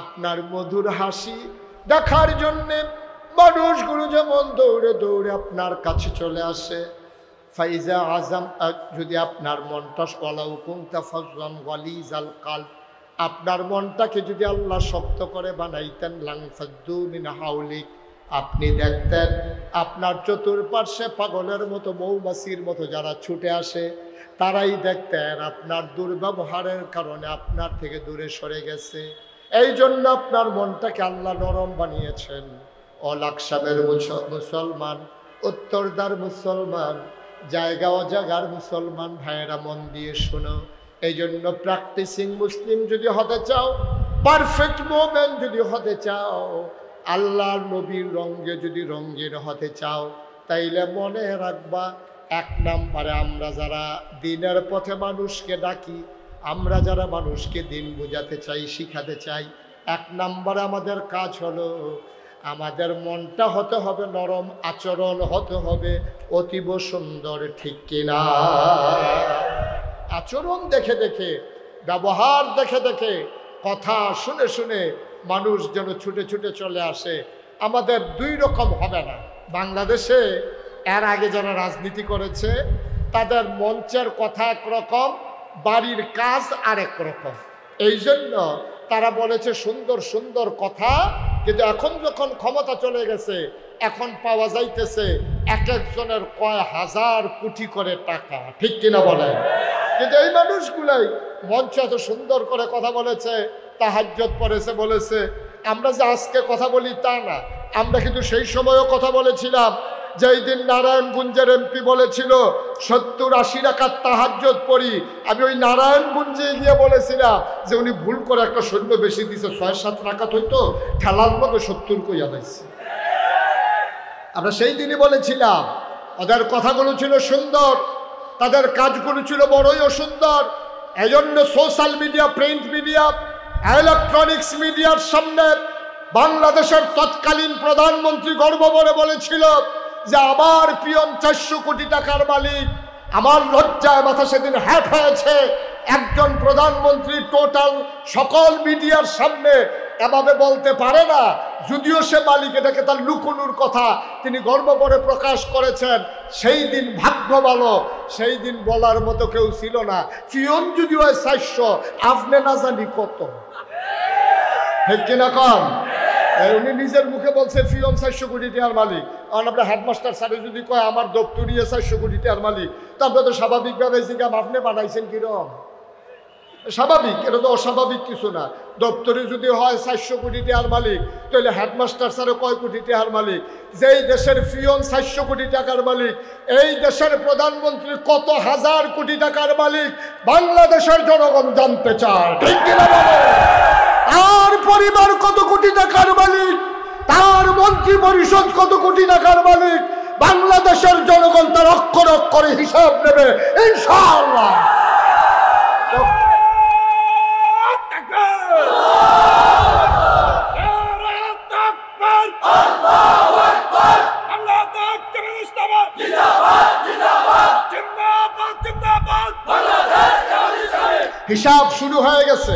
আপনার মধুর হাসি দেখার জন্যে মানুষগুলো যেমন দৌড়ে দৌড়ে আপনার কাছে চলে আসে। ফাইজা আজম, যদি আপনার মনটা ওয়ালাউ কুনতা ফাযযান গালিযাল কলব, আপনার মনটাকে যদি আল্লাহ শক্ত করে বানাইতেন, লানফাদ্দু মিন হাওলিক, আপনি দেখতেন আপনার চতুর্পার্শ্বে পাগলের মতো মৌমাছির মতো যারা ছুটে আসে তারাই দেখতেন আপনার দুর্ব্যবহারের কারণে আপনার থেকে দূরে সরে গেছে। এই জন্য আপনার মনটাকে আল্লাহ নরম বানিয়েছেন। ও লাকসামের মুসলমান, উত্তরদার মুসলমান, জায়গা ও জায়গার মুসলমান ভাইয়েরা মন দিয়ে শোনো। এই জন্য প্র্যাকটিসিং মুসলিম যদি হতে চাও, পারফেক্ট মোমেন্ট যদি হতে চাও, আল্লাহর নবীর রঙে যদি রঙিন হতে চাও, তাইলে মনে রাখবা, এক নম্বরে আমরা যারা দিনের পথে মানুষকে ডাকি, আমরা যারা মানুষকে দিন বোঝাতে চাই, শিখাতে চাই, এক নম্বরে আমাদের কাজ হলো আমাদের মনটা হতে হবে নরম, আচরণ হতে হবে অতীব সুন্দর, ঠিক কিনা? আচরণ দেখে দেখে, ব্যবহার দেখে দেখে, কথা শুনে শুনে মানুষ যেন ছুটে ছুটে চলে আসে। আমাদের দুই রকম হবে না। বাংলাদেশে এর আগে যারা রাজনীতি করেছে তাদের মঞ্চের কথা একরকম, বাড়ির কাজ আরেক রকম। এই জন্য তারা বলেছে সুন্দর সুন্দর কথা, কিন্তু এখন যখন ক্ষমতা চলে গেছে এখন পাওয়া যাইতেছে এক একজনের কয় হাজার কোটি করে টাকা, ঠিক কিনা বলেন? কিন্তু এই মানুষগুলাই মঞ্চ এত সুন্দর করে কথা বলেছে, তাহাজ্জুদ পড়েছে, বলেছে। আমরা যে আজকে কথা বলি তা না, আমরা কিন্তু সেই সময়ও কথা বলেছিলাম। যেই দিন নারায়ণগঞ্জের এমপি বলেছিল 70-80 রাকাত তাহাজ্জুদ পড়ি, আমি ওই নারায়ণগঞ্জে গিয়ে বলেছিলাম যে উনি ভুল করে একটা সৈন্য বেশি দিছে, 6-7 রাকাত হইতো, ঠেলার মতো 70 কইয়া দিচ্ছে। আমরা সেই দিনই বলেছিলাম ওদের কথাগুলো ছিল সুন্দর, তাদের কাজগুলো ছিল বড়ই অসুন্দর। এই জন্য social media, print media, electronics মিডিয়ার সামনে বাংলাদেশের তৎকালীন প্রধানমন্ত্রী গর্ব করে বলেছিল যে আমার পিয়ন 400 কোটি টাকার মালিক। আমার লজ্জায় মাথা সেদিন হ্যাট হয়েছে। একজন প্রধানমন্ত্রী টোটাল সকল মিডিয়ার সামনে এভাবে বলতে পারে না, যদিও সে মালিক, এটাকে তার লুকোনোর কথা তিনি গর্ব করে প্রকাশ করেছেন। সেই দিন ভাগ্য ভালো, সেই দিন বলার মতো কেউ ছিল না। পিয়ন যদি হয় 400, আপনি না জানি কত, ঠিক কিনা কম? উনি নিজের মুখে বলছে পিয়ন 400 কোটি টাকার মালিক। আর আমরা হেডমাস্টার স্যারে যদি কয় আমার দপ্তরিয়ে 400 কোটি টাকার মালিক, তো আমরা তো স্বাভাবিকভাবে জিজ্ঞাসা আপনি বানাইছেন কিরম? স্বাভাবিক, এটা তো অস্বাভাবিক কিছু না। দপ্তরে যদি হয় 400 কোটি টাকার মালিক, তাহলে হেডমাস্টার স্যারে কয় কোটি টাকার মালিক? যেই দেশের পিয়ন 400 কোটি টাকার মালিক, এই দেশের প্রধানমন্ত্রী কত হাজার কোটি টাকার মালিক বাংলাদেশের জনগণ জানতে চায়, ঠিক কিনা বলে? তার পরিবার কত কোটি টাকার মালিক, তার মন্ত্রী পরিষদ কত কোটি টাকার মালিক, বাংলাদেশের জনগণ তার অক্ষর অক্ষরে হিসাব নেবে ইনশাআল্লাহ। হিসাব শুরু হয়ে গেছে।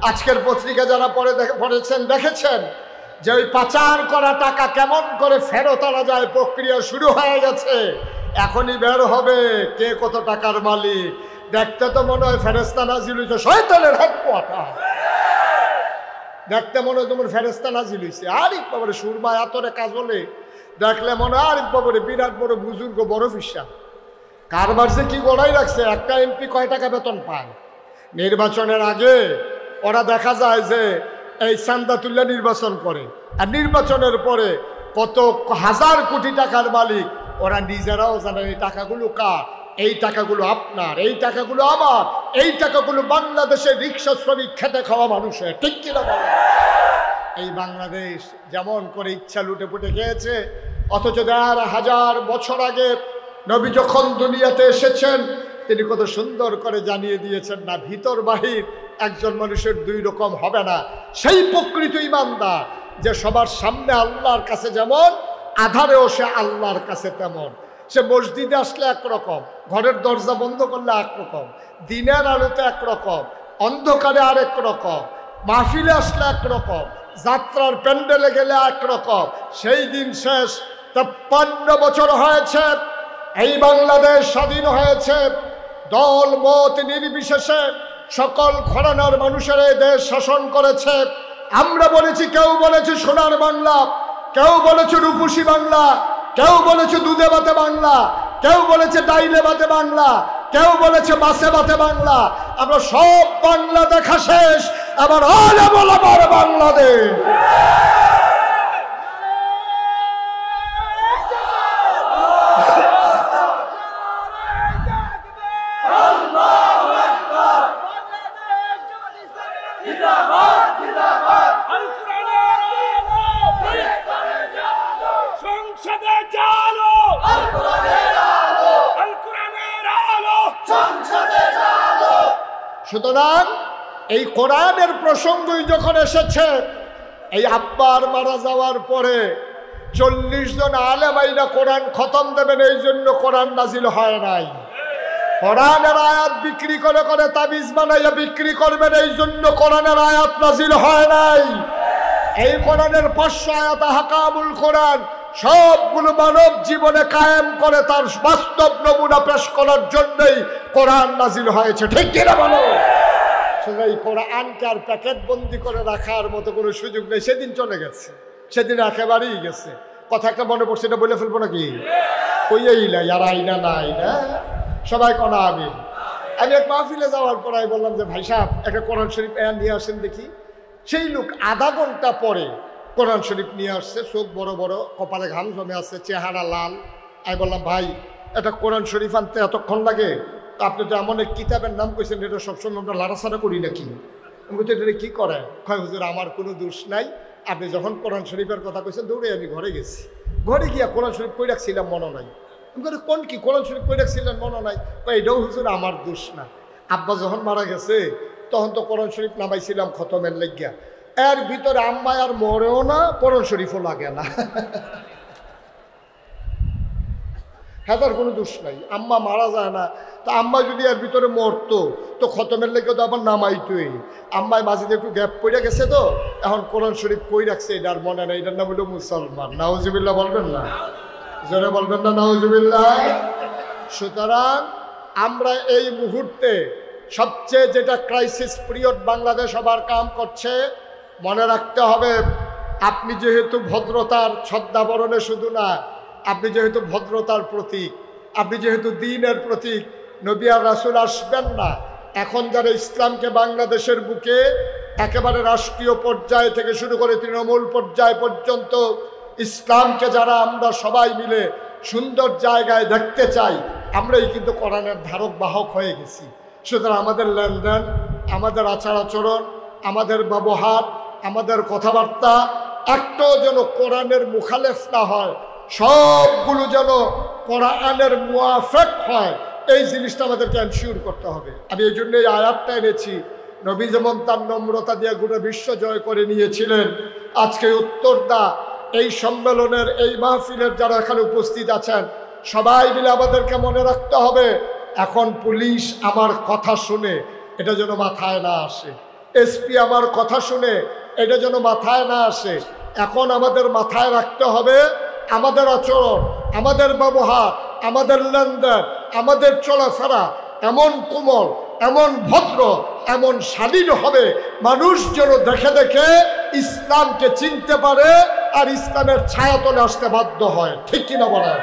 আজকের পত্রিকা যারা পড়েছেন দেখেছেন যে ওই পাচার করা টাকা কেমন করে ফেরত আনা যায়, প্রক্রিয়া শুরু হয়ে গেছে। এখনই বের হবে কে কত টাকার মালিক। দেখতে তো মনে হয় ফেরেশতা নাজিল হইছে, শয়তানের হেডকোয়ার্টার। দেখতে মনে হয় তোমার ফেরেশতা নাজিল হইছে। আরে বাবারে, সুরমা আতরে কাজলে দেখলে মনে হয় আরে বাবারে বিরাট বড় বুজুর্গ, বড় ফিসা। কারবার যে কি গড়াই রাখছে। একটা এমপি কয় টাকা বেতন পায়? নির্বাচনের আগে ওরা দেখা যায় যে এই চান্দা তুল্লা নির্বাচন করে, আর নির্বাচনের পরে কত হাজার কোটি টাকার মালিক ওরা নিজেরাও জানে এই টাকাগুলো কার, এই টাকাগুলো আপনার, এই টাকাগুলো আমার, এই টাকাগুলো বাংলাদেশের রিক্সা শ্রমিক খেটে খাওয়া মানুষের, ঠিক কিনা বলে? এই বাংলাদেশ যেমন করে ইচ্ছা লুটে পুটে খেয়েছে, অথচ 1000 বছর আগে নবী যখন দুনিয়াতে এসেছেন তিনি কত সুন্দর করে জানিয়ে দিয়েছেন না, ভিতর বাহির একজন মানুষের দুই রকম হবে না। সেই প্রকৃত ইমানদার যে সবার সামনে আল্লাহর কাছে যেমন, আধারেও সে আল্লাহর কাছে তেমন। সে মসজিদে আসলে একরকম, ঘরের দরজা বন্ধ করলে একরকম, দিনের আলোতে একরকম, অন্ধকারে আরেক রকম, মাহফিলে আসলে একরকম, যাত্রার প্যান্ডেলে গেলে একরকম। সেই দিন শেষ। 53 বছর হয়েছে এই বাংলাদেশ স্বাধীন হয়েছে। দল মত নির্বিশেষে সকল ঘরানার মানুষের এই দেশ শাসন করেছে। আমরা বলেছি, কেউ বলেছে সোনার বাংলা, কেউ বলেছে রূপসী বাংলা, কেউ বলেছে দুধে ভাতে বাংলা, কেউ বলেছে ডাইলে ভাতে বাংলা, কেউ বলেছে বাসে ভাতে বাংলা। আমরা সব বাংলা দেখা শেষ, আবার আমার বাংলাদেশ। সুতরাং এই কোরআনের প্রসঙ্গই যখন এসেছে, এই আব্বার মারা যাওয়ার পরে 40 জন আলেমাইরা কোরআন খতম দেবেন, এই জন্য কোরআন নাজিল হয় নাই। কোরআনের আয়াত বিক্রি করে করে তাবিজ বানাইয়া বিক্রি করবেন, এই জন্য কোরআনের আয়াত নাজিল হয় নাই। এই কোরআনের 500 আয়াত আহকামুল কোরআন, সবগুলো মানব জীবনে কায়েম করে তার বাস্তব নমুনা পেশ করার জন্যই কোরআন নাজিল হয়েছে। ঠিক কিনা বলো? এই কোরআনকে আর প্যাকেট বন্দি করে রাখার মতো কোনো সুযোগ নেই। সেদিন চলে গেছে, সেদিন একেবারেই গেছে। কথা একটা মনে পড়ছে, এটা বলে ফেলবো নাকি? কইয়াই নাই আর আইনা নাই না, সবাই কনা আমিন। আমি এক মাহফিলে যাওয়ার পর আমি বললাম যে ভাই সাহেব একটা কোরআন শরীফ নিয়ে আসেন দেখি। সেই লোক আধা ঘন্টা পরে কোরআন শরীফ নিয়ে আসছে, চোখ বড় বড়, কপালে ঘাম জমে আসছে, চেহারা লাল। আমি বললাম ভাই এটা কোরআন শরীফ আনতে এতক্ষণ লাগে? আপনি তো এমন এক কিতাবের নাম কইছেন, এটা সবসময় আমরা লাড়াছাড়া করি নাকি? আমি বলছি এটা কি করে? কয় হুজুর আমার কোনো দোষ নাই, আপনি যখন কোরআন শরীফের কথা কইছেন দৌড়ে আমি ঘরে গেছি। ঘরে গিয়া কোরআন শরীফ কই রাখছিলাম মনে নাই। আমি বলি কোন কি কোরআন শরীফ কই রাখছিলেন মনে নাই? এটাও হুজুর আমার দোষ না, আব্বা যখন মারা গেছে তখন তো কোরআন শরীফ নামাইছিলাম খতমের লাগিয়া, এর ভিতরে আম্মা আর মরেও না, কোরআন শরীফও লাগে না। হ্যাঁ তার কোনো দোষ নাই, আম্মা মারা যায় না। তো আম্মা যদি এর ভিতরে মরতো তো খতমের লেগে তো আবার নামাইতোই। আম্মায় মাঝে একটু গ্যাপ পড়ে গেছে, তো এখন কোরআন শরীফ কই রাখছে এটার মনে নেই। এটার নাম হলো মুসলমান। নাউজুবিল্লাহ বলবেন না? জোরে বলবেন না নাউজুবিল্লাহ? সুতরাং আমরা এই মুহূর্তে সবচেয়ে যেটা ক্রাইসিস পিরিয়ড বাংলাদেশ আবার কাম করছে, মনে রাখতে হবে আপনি যেহেতু ভদ্রতার ছদ্মাবরণে শুধু না, আপনি যেহেতু ভদ্রতার প্রতীক, আপনি যেহেতু দ্বীনের প্রতীক, নবী আর রাসূল আসবেন না। এখন যারা ইসলামকে বাংলাদেশের বুকে একেবারে রাষ্ট্রীয় পর্যায় থেকে শুরু করে তৃণমূল পর্যায় পর্যন্ত ইসলামকে যারা আমরা সবাই মিলে সুন্দর জায়গায় দেখতে চাই, আমরাই কিন্তু কোরআনের ধারক বাহক হয়ে গেছি। সুতরাং আমাদের লেনদেন, আমাদের আচার আচরণ, আমাদের ব্যবহার, আমাদের কথাবার্তা একটাও যেন কোরআনের মুখালেফ না হয়, সবগুলো যেন কোরআনের মুয়াফেক হয়, এই জিনিসটা আমাদেরকে এনশিওর করতে হবে। আমি এই জন্য এই আয়াতটা এনেছি। নবী যেমন তার নম্রতা দিয়ে গোটা বিশ্ব জয় করে নিয়েছিলেন, আজকে উত্তরদা এই সম্মেলনের এই মাহফিলের যারা এখানে উপস্থিত আছেন সবাই মিলে আমাদেরকে মনে রাখতে হবে, এখন পুলিশ আমার কথা শুনে এটা যেন মাথায় না আসে, এসপি আমার কথা শুনে এটা যেন মাথায় না আসে। এখন আমাদের মাথায় রাখতে হবে আমাদের আচরণ, আমাদের ব্যবহার, আমাদের লেনদেন, আমাদের চলাফেরা এমন কোমল, এমন ভদ্র, এমন শালীন হবে, মানুষ যেন দেখে দেখে ইসলামকে চিনতে পারে আর ইসলামের ছায়াতলে আসতে বাধ্য হয়। ঠিক কিনা বলেন?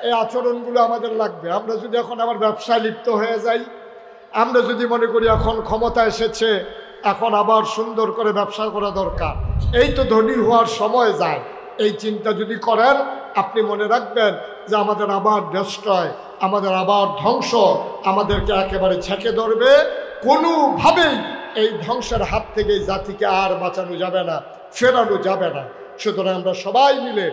এই আচরণগুলো আমাদের লাগবে। আমরা যদি এখন আমার ব্যবসায় লিপ্ত হয়ে যাই, আমরা যদি মনে করি এখন ক্ষমতা এসেছে, এখন আবার সুন্দর করে ব্যবসা করা দরকার, এই তো ধনী হওয়ার সময় যায়, এই চিন্তা যদি করেন, আপনি মনে রাখবেন যে আমাদের আবার ডেস্ট্রয়, আমাদের আবার ধ্বংস আমাদেরকে একেবারে ছেঁকে ধরবে। কোনোভাবেই এই ধ্বংসের হাত থেকে এই জাতিকে আর বাঁচানো যাবে না, ফেরানো যাবে না। সুতরাং আমরা সবাই মিলে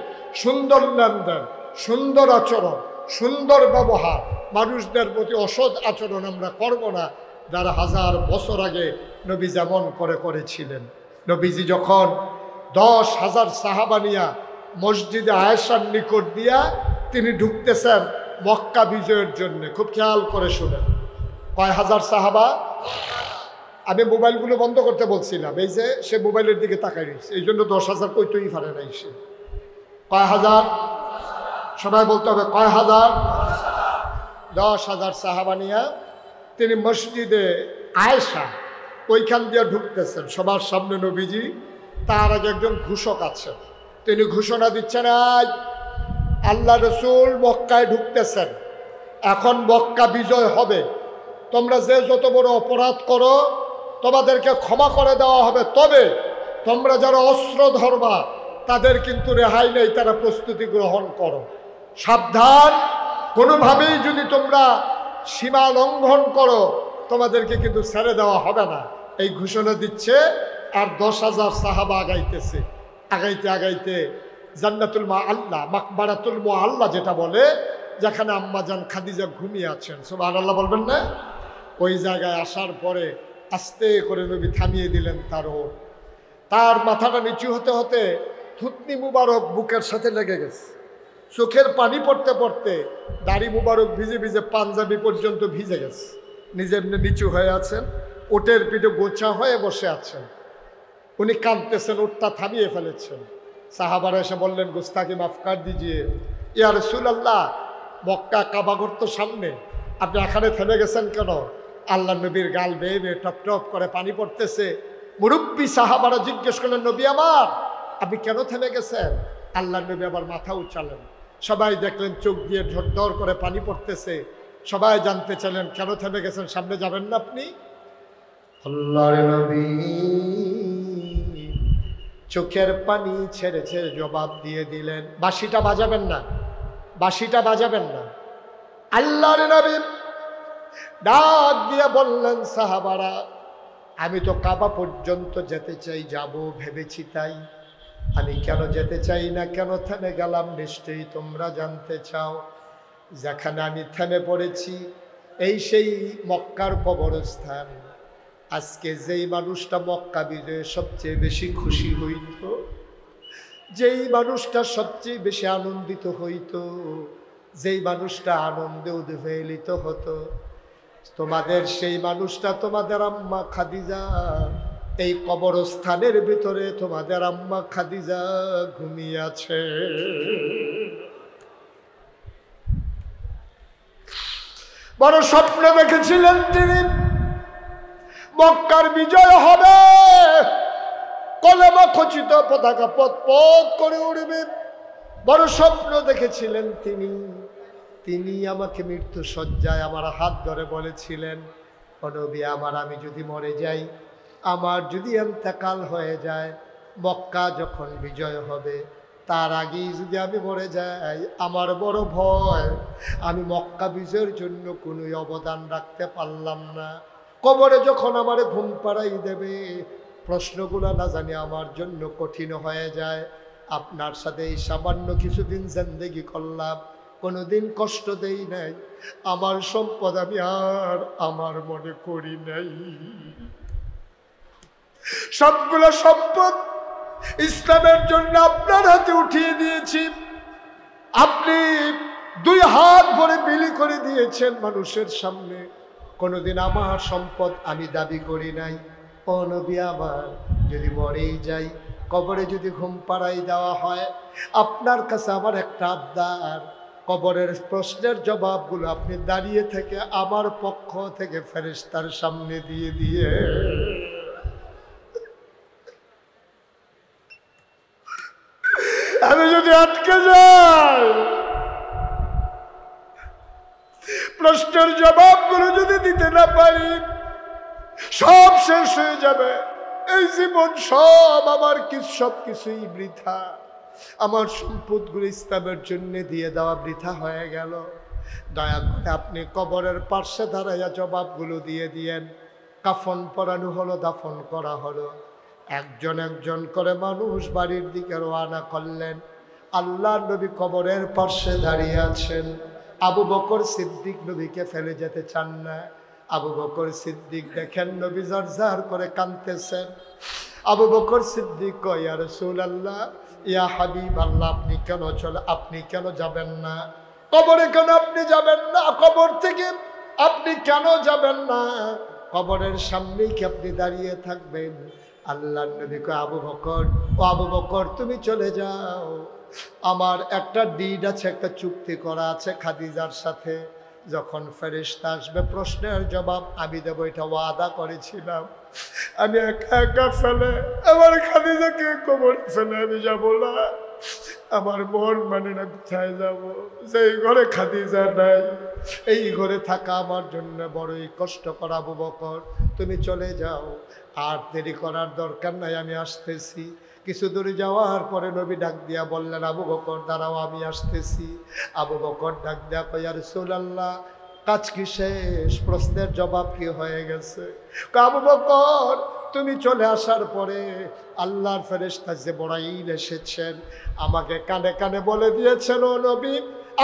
সুন্দর লেনদেন, সুন্দর আচরণ, সুন্দর ব্যবহার, মানুষদের প্রতি অসৎ আচরণ আমরা করব না, যারা 1000 বছর আগে নবী যেমন করেছিলেন। নবীজি যখন 10,000 সাহাবা নিয়া মসজিদে আয়েশার নিকট দিয়া তিনি ঢুকতেছেন মক্কা বিজয়ের জন্য, খুব খেয়াল করে শুনেন। কয় হাজার সাহাবা? আমি মোবাইলগুলো বন্ধ করতে বলছিলাম, এই যে সে মোবাইলের দিকে তাকাই রয়েছে, এই জন্য 10,000 কইতেই পারে নাই সে। কয় হাজার? সবাই বলতে হবে কয় হাজার? 10,000 সাহাবা নিয়া তিনি মসজিদে আয়েশা ওইখান দিয়ে ঢুকতেছেন, সবার সামনে নবীজি, তার আগে একজন ঘোষক আছেন। তিনি ঘোষণা দিচ্ছেন, আজ আল্লাহ রসুল মক্কায় ঢুকতেছেন, এখন মক্কা বিজয় হবে, তোমরা যে যত বড় অপরাধ করো তোমাদেরকে ক্ষমা করে দেওয়া হবে, তবে তোমরা যারা অস্ত্র ধরবা তাদের কিন্তু রেহাই নেই, তারা প্রস্তুতি গ্রহণ করো, সাবধান, কোনোভাবেই যদি তোমরা সীমা লঙ্ঘন করো তোমাদেরকে কিন্তু ছেড়ে দেওয়া হবে না। এই ঘোষণা দিচ্ছে, আর 10,000 সাহাবা আগাইতেছে। আগাইতে আগাইতে জান্নাতুল মুআল্লা, মাকবারাতুল মুআল্লা যেটা বলে, যেখানে আম্মাজান খাদিজা ঘুমিয়ে আছেন, সুবহানাল্লাহ বলবেন না, ওই জায়গায় আসার পরে আস্তে করে নবী থামিয়ে দিলেন তার মাথাটা নিচু হতে হতে থুতনি মুবারক বুকের সাথে লেগে গেছে, চোখের পানি পড়তে পড়তে দাড়ি মুবারক ভিজে ভিজে পাঞ্জাবি পর্যন্ত ভিজে গেছে, নিজের নিচু হয়ে আছেন, ওটের পিঠে গোছা হয়ে বসে আছেন, উনি কাঁদতেছেন, ওটটা থামিয়ে ফেলেছেন। সাহাবারা এসে বললেন, গুস্তাকি মাফ কর দিজিয়ে, ইয়া রাসূলুল্লাহ, মক্কা কাবাঘর তো সামনে, আপনি এখানে থেমে গেছেন কেন? আল্লাহ নবীর গাল বেয়ে বেয়ে টপ টপ করে পানি পড়তেছে। মুরব্বী সাহাবারা জিজ্ঞেস করলেন, নবী আমার, আপনি কেন থেমে গেছেন? আল্লাহ নবী আবার মাথা উঁচালেন, সবাই দেখলেন চোখ দিয়ে ঝরঝর করে পানি পড়তেছে, সবাই জানতে চাইলেন কেন থেমে গেছেন, সামনে যাবেন না আপনি? আল্লাহর নবী চোখের পানি ছেড়ে ছেড়ে জবাব দিয়ে দিলেন, বাঁশিটা বাজাবেন না, বাঁশিটা বাজাবেন না। আল্লাহর নবী ডাক দিয়ে বললেন, সাহাবারা, আমি তো কাবা পর্যন্ত যেতে চাই, যাব ভেবেছি, তাই আমি কেন যেতে চাই না, কেন থেমে গেলাম, নিশ্চয়ই তোমরা জানতে চাও। যেখানে আমি থেমে পড়েছি এই সেই মক্কার কবরস্থান। আজকে যেই মানুষটা মক্কা বিজয়ে সবচেয়ে বেশি খুশি হইত, যেই মানুষটা সবচেয়ে বেশি আনন্দিত হইত, যেই মানুষটা আনন্দে উদ্বেলিত হতো, তোমাদের সেই মানুষটা তোমাদের আম্মা খাদিজা। এই কবরস্থানের ভিতরে তোমাদের আম্মা খাদিজা ঘুমিয়ে আছে। বড় স্বপ্ন দেখেছিলেন তিনি, মক্কার বিজয় হবে, কলেমা খচিত পতাকা পথ পথ করে উড়বে। বড় স্বপ্ন দেখেছিলেন তিনি আমাকে মৃত্যু শয্যায় আমার হাত ধরে বলেছিলেন, ও নবী আমার, আমি যদি মরে যাই, আমার যদি ইন্তেকাল হয়ে যায়, মক্কা যখন বিজয় হবে তার আগেই যদি আমি মরে যাই, আমার বড় ভয়, আমি মক্কা বিজয়ের জন্য কোনো অবদান রাখতে পারলাম না। কবরে যখন আমার ঘুম পাড়াই দেবে, প্রশ্নগুলো না জানি আমার জন্য কঠিন হয়ে যায়। আপনার সাথে এই সামান্য কিছুদিন জিন্দেগি করলাম, কোনোদিন কষ্ট দেই নাই, আমার সম্পদ আমি আর আমার মনে করি নাই। সবগুলো সম্পদ ইসলামের জন্য আপনার হাতে উঠিয়ে দিয়েছি, আপনি 2 হাত ভরে বিলি করে দিয়েছেন মানুষের সামনে। কোনোদিন আমার সম্পদ আমি দাবি করি নাই। ও নবী আমার, যদি মরেই যাই, কবরে যদি ঘুম পাড়াই দেওয়া হয়, আপনার কাছে আমার একটা আবদার, কবরের প্রশ্নের জবাবগুলো আপনি দাঁড়িয়ে থেকে আমার পক্ষ থেকে ফেরেশতার সামনে দিয়ে আমি যদি আটকে যাই, প্রশ্নের জবাবগুলো যদি দিতে না পারি, সব শেষ হয়ে যাবে। এই জীবন সব আমার সব কিছুই বৃথা। আমার সম্পদগুলো ইসলামের জন্য দিয়ে দেওয়া বৃথা হয়ে গেল। দয়া করে আপনি কবরের পার্শ্বে দাঁড়াইয়া জবাবগুলো দিয়ে দিয়েন। কাফন পরানো হলো, দাফন করা হলো, একজন একজন করে মানুষ বাড়ির দিকে রওনা করলেন। আল্লাহর নবী কবরের পার্শ্বে দাঁড়িয়ে আছেন। আবু বকর সিদ্দিক নবীকে ফেলে যেতে চান না। আবু বকর সিদ্দিক দেখেন নবী ঝরঝর করে কাঁদতেছেন। আবু বকর সিদ্দিক কয়, ইয়া রাসূলুল্লাহ, ইয়া হাবিব আল্লাহ, আপনি কেন যাবেন না কবরে? কেন আপনি যাবেন না কবর থেকে? আপনি কেন যাবেন না? কবরের সামনেই কি আপনি দাঁড়িয়ে থাকবেন? আল্লাহর নবী কয়, আবু বকর তুমি চলে যাও, আমার একটা ডিড আছে, একটা চুক্তি করা আছে খাদিজার সাথে। যখন ফেরেশতা আসবে প্রশ্নের জবাব আমি দেবো, এটা ওয়াদা করেছিলাম। আমি একা একা ফেলে আমার খাদিজাকে কবরে ফেলে আমি যাব না। আমার মন মানে না কোথায় যাব, যেই ঘরে খাদিজা নাই এই ঘরে থাকা আমার জন্য বড়ই কষ্টকর। আবু বকর তুমি চলে যাও, আর দেরি করার দরকার নাই, আমি আসতেছি। কিছু দূরে যাওয়ার পরে নবী ডাক দিয়া বললেন, আবু বকর দাঁড়াও, আমি আসতেছি। আবু বকর ডাক দিয়া কয়, ইয়া রাসূলুল্লাহ কাজ কি শেষ? প্রশ্নের জবাব কি হয়ে গেছে? আবু বকর তুমি চলে আসার পরে আল্লাহর ফেরেশতা জিবরাইল এসেছেন, আমাকে কানে কানে বলে দিয়েছেন, ও নবী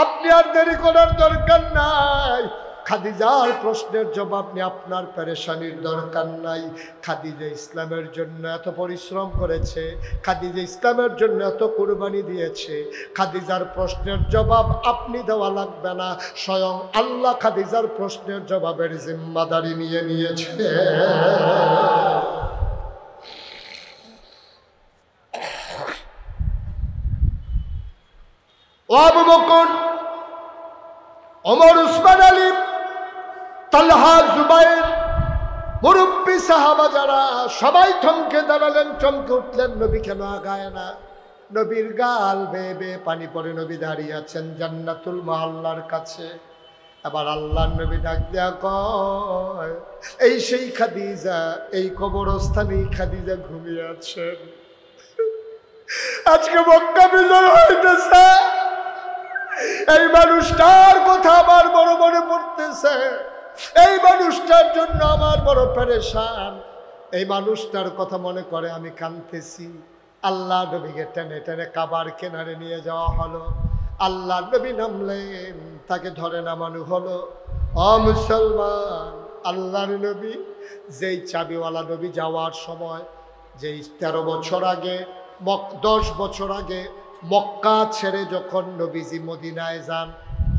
আপনি আর দেরি করার দরকার নাই, খাদিজার প্রশ্নের জবাব নিয়ে আপনার পেরেশানির দরকার নাই। খাদিজা ইসলামের জন্য এত পরিশ্রম করেছে, খাদিজা ইসলামের জন্য এত কুরবানি দিয়েছে, খাদিজার প্রশ্নের জবাব আপনি দেওয়া লাগবে না, স্বয়ং আল্লাহ খাদিজার প্রশ্নের জবাবের জিম্মাদারি নিয়ে নিয়েছে। ও আবু বকর, ওমর, উসমান, আলী, তালহা, জুবাইর, মুরব্বী সাহাবা যারা সবাই থমকে দাঁড়ালেন, চমকে উঠলেন। নবী কেন আগায় না? নবীর গাল বেয়ে বেয়ে পানি পড়ে। নবী দাঁড়িয়ে আছেন জান্নাতুল মাআল্লার কাছে। আবার আল্লাহর নবী ডাক দেয়া কয়, এই সেই খাদিজা, এই কবরস্থানেই খাদিজা ঘুমিয়ে আছেন। আজকে মক্কা বিজয় হইতেছে, এই মানুষটার কথা আমার বড় মনে পড়তেছে, এই মানুষটার জন্য আমার বড় পেরেশান, এই মানুষটার কথা মনে করে আমি কাঁদতেছি। আল্লাহ নবীকে টেনে টেনে কাবার কিনারে নিয়ে যাওয়া হলো। আল্লাহ নবী নামলেন, তাকে ধরে নামানো হলো। ও মুসলমান, আল্লাহর নবী যেই চাবিওয়ালা নবী যাওয়ার সময়, যেই 13 বছর আগে 10 বছর আগে মক্কা ছেড়ে যখন নবীজি মদিনায় যান,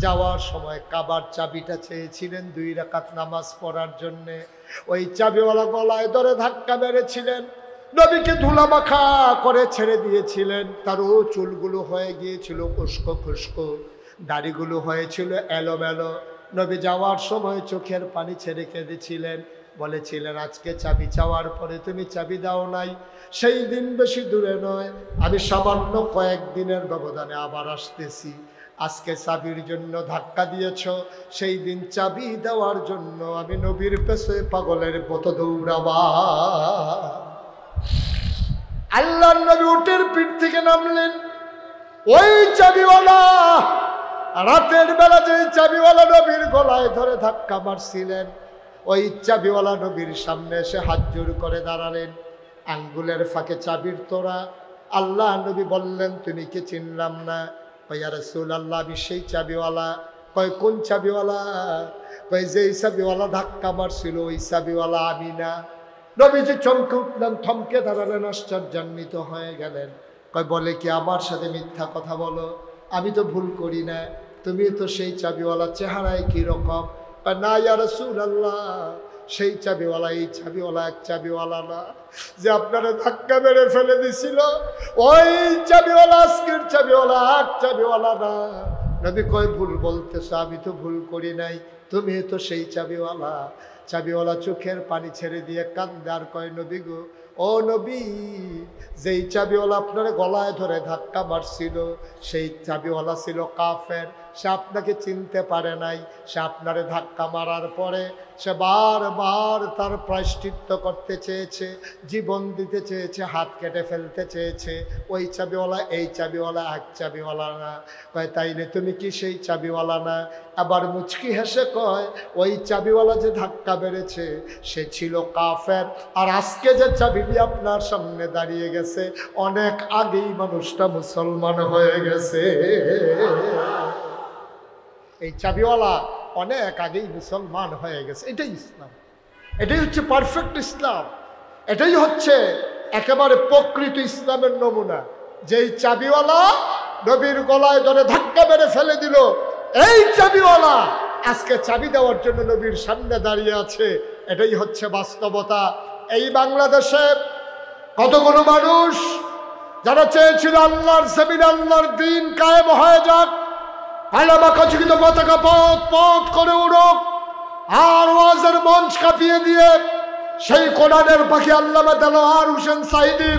যাওয়ার সময় কাবার চাবিটা চেয়েছিলেন 2 রাকাত নামাজ পড়ার জন্যে। ওই চাবিওয়ালা গলায় ধরে ধাক্কা মেরেছিলেন, নবীকে ধুলামাখা করে ছেড়ে দিয়েছিলেন। তারও চুলগুলো হয়ে গিয়েছিল খুস্কো খুস্কো, দাড়িগুলো হয়েছিল এলোমেলো। নবী যাওয়ার সময় চোখের পানি ছেড়ে কেঁদেছিলেন, বলেছিলেন আজকে চাবি চাওয়ার পরে তুমি চাবি দাও নাই। সেই দিন বেশি দূরে নয়, আমি সামান্য কয়েকদিনের ব্যবধানে আবার আসতেছি। আজকে চাবির জন্য ধাক্কা দিয়েছ, সেই দিন চাবি দেওয়ার জন্য আমি নবীর পেছনে পাগলের মতো দৌড়াবা। আল্লাহর নবী উটের পিঠ থেকে নামলেন। ওই চাবিওয়ালা রাতের বেলা যে চাবিওয়ালা নবীর গলায় ধরে ধাক্কা মারছিলেন, ওই চাবিওয়ালা নবীর সামনে এসে হাত জোড় করে দাঁড়ালেন, আঙ্গুলের ফাঁকে চাবির তোড়া। আল্লাহ নবী বললেন, তুমি কি চিনলাম না? কয় ইয়া রাসূলুল্লাহ আমি সেই চাবিওয়ালা। কয় কোন চাবিওয়ালা? কয় যেই চাবিওয়ালা ধাক্কা মারছিল ওই চাবিওয়ালা আমি না। নবীজি চমকে উঠলেন, থমকে দাঁড়ালেন, আশ্চর্যান্বিত হয়ে গেলেন। কয় বলে কি আমার সাথে মিথ্যা কথা বলো? আমি তো ভুল করি না, তুমি তো সেই চাবিওয়ালা। চেহারায় কি রকম? না ইয়া রাসূলুল্লাহ, সেই চাবিওয়ালা এই চাবিওয়ালা এক চাবিওয়ালা না, যে আপনারা ধাক্কা মেরে ফেলে দিছিল ওই চাবিওয়ালা আজকের চাবিওয়ালা, এক চাবিওয়ালা না। নবী কয় ভুল বলতেছ, আমি তো ভুল করি নাই, তুমি তো সেই চাবিওয়ালা। চাবিওয়ালা চোখের পানি ছেড়ে দিয়ে কান্দে আর কয়, নবী গো, ও নবী, যেই চাবিওয়ালা আপনার গলায় ধরে ধাক্কা মারছিল সেই চাবিওয়ালা ছিল কাফের। সে আপনাকে চিনতে পারে নাই, সে আপনারে ধাক্কা মারার পরে সে বারবার তার প্রায়শ্চিত্ত করতে চেয়েছে, জীবন দিতে চেয়েছে, হাত কেটে ফেলতে চেয়েছে। ওই চাবিওয়ালা এই চাবিওয়ালা এক চাবিওয়ালা না। কয় তাইলে তুমি কি সেই চাবিওয়ালা না? আবার মুচকি হেসে কয়, ওই চাবিওয়ালা যে ধাক্কা বেড়েছে সে ছিল কাফের, আর আজকে যে চাবিটি আপনার সামনে দাঁড়িয়ে গেছে অনেক আগেই মানুষটা মুসলমান হয়ে গেছে। এই চাবিওয়ালা অনেক আগেই মুসলমান হয়ে গেছে। এটাই ইসলাম, এটাই হচ্ছে পারফেক্ট ইসলাম, এটাই হচ্ছে একেবারে প্রকৃত ইসলামের নমুনা। যেই চাবিওয়ালা নবীর গলায় ধরে ধাক্কা মেরে ফেলে দিল, এই চাবিওয়ালা আজকে চাবি দেওয়ার জন্য নবীর সামনে দাঁড়িয়ে আছে। এটাই হচ্ছে বাস্তবতা। এই বাংলাদেশে কতগুলো মানুষ যারা চেয়েছিল আল্লাহর জমিন, আল্লাহর দিন কায়েম হয়ে যাক, আলামাকাচিত পতাকা পথ পথ করে উড়ুক, আর ওয়াজের মঞ্চ কাঁপিয়ে দিয়ে সেই কোরআনের পাখি আল্লামা দেলোয়ার হোসেন সাইদি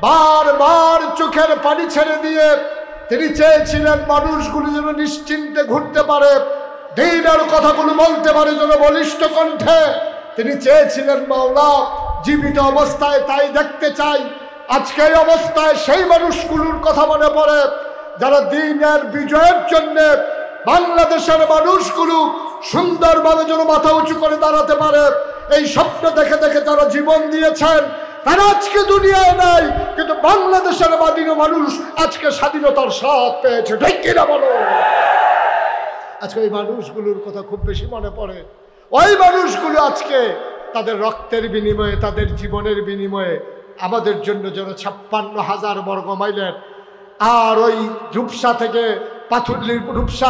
বারবার চোখের পানি ছেড়ে দিয়ে তিনি চেয়েছিলেন মানুষগুলো যেন নিশ্চিন্তে ঘুরতে পারে, দ্বীনের কথাগুলো বলতে পারে যেন বলিষ্ঠ কণ্ঠে। তিনি চেয়েছিলেন মাওলা জীবিত অবস্থায় তাই দেখতে চাই। আজকে এই অবস্থায় সেই মানুষগুলোর কথা মনে পড়ে যারা দ্বীনের বিজয়ের জন্য বাংলাদেশের মানুষগুলো সুন্দরভাবে যেন মাথা উঁচু করে দাঁড়াতে পারে এই স্বপ্ন দেখে দেখে তারা জীবন দিয়েছেন। তারা আজকে দুনিয়ায় নাই, কিন্তু বাংলাদেশের মাদিনো মানুষ আজকে স্বাধীনতার স্বাদ পেয়েছে, ঠিক কিনা বলো? আজকে ওই মানুষগুলোর কথা খুব বেশি মনে পড়ে। ওই মানুষগুলো আজকে তাদের রক্তের বিনিময়ে, তাদের জীবনের বিনিময়ে আমাদের জন্য যেন 56,000 বর্গ মাইলের আর ওই রূপসা থেকে রূপসা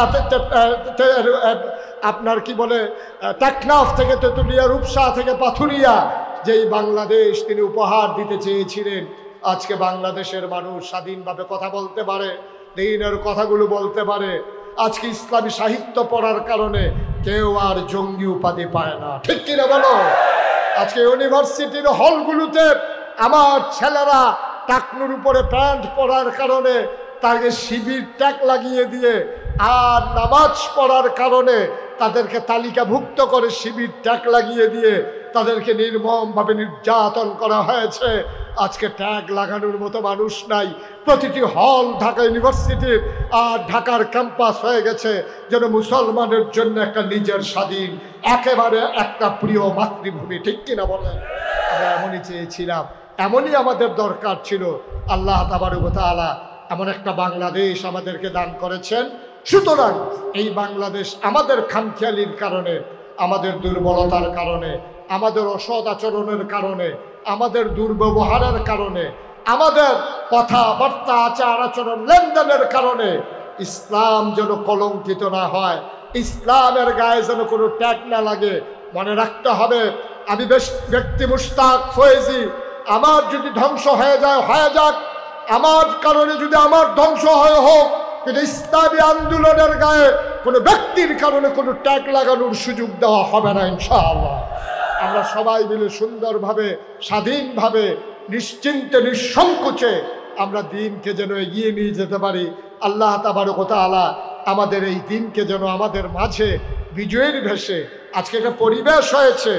আপনার কি বলে টেকনাফ থেকে তেতুলিয়া, রূপসা থেকে পাথুরিয়া যেই বাংলাদেশ তিনি উপহার দিতে চেয়েছিলেন, আজকে বাংলাদেশের মানুষ স্বাধীনভাবে কথা বলতে পারে, দ্বীনের কথাগুলো বলতে পারে। আজকে ইসলামী সাহিত্য পড়ার কারণে কেউ আর জঙ্গি উপাধি পায় না, ঠিক কিনা বলো? আজকে ইউনিভার্সিটির হলগুলোতে আমার ছেলেরা টাকনুর উপরে প্যান্ট পরার কারণে তাকে শিবির ট্যাগ লাগিয়ে দিয়ে আর নামাজ পড়ার কারণে তাদেরকে তালিকাভুক্ত করে শিবির ট্যাগ লাগিয়ে দিয়ে তাদেরকে নির্মমভাবে নির্যাতন করা হয়েছে। আজকে ট্যাগ লাগানোর মতো মানুষ নাই। প্রতিটি হল ঢাকা ইউনিভার্সিটির আর ঢাকার ক্যাম্পাস হয়ে গেছে যেন মুসলমানের জন্য একটা নিজের স্বাধীন একেবারে একটা প্রিয় মাতৃভূমি, ঠিক কিনা বলেন? আমরা এমনই চেয়েছিলাম, এমনই আমাদের দরকার ছিল। আল্লাহ তাবারক ওয়া তাআলা এমন একটা বাংলাদেশ আমাদেরকে দান করেছেন। সুতরাং এই বাংলাদেশ আমাদের খামখেয়ালির কারণে, আমাদের দুর্বলতার কারণে, আমাদের অসৎ আচরণের কারণে, আমাদের দুর্ব্যবহারের কারণে, আমাদের কথাবার্তা আচার আচরণ লেনদেনের কারণে ইসলাম যেন কলঙ্কিত না হয়, ইসলামের গায়ে যেন কোনো ট্যাগ না লাগে। মনে রাখতে হবে, আমি ব্যক্তি মুশতাক ফয়েজি, আমার যদি ধ্বংস হয়ে যায় হয়ে যাক, আমার কারণে যদি আমার ধ্বংস হয়ে হোক, কিন্তু ইসলামী আন্দোলনের গায়ে কোনো ব্যক্তির কারণে কোনো ট্যাগ লাগানোর সুযোগ দেওয়া হবে না ইনশাআল্লাহ। আমরা সবাই মিলে সুন্দরভাবে স্বাধীনভাবে নিশ্চিন্তে নিঃসংকোচে আমরা দিনকে যেন এগিয়ে নিয়ে যেতে পারি। আল্লাহ তাবারক ওয়া তাআলা আমাদের এই দিনকে যেন আমাদের মাঝে বিজয়ের ভেসে, আজকে একটা পরিবেশ হয়েছে,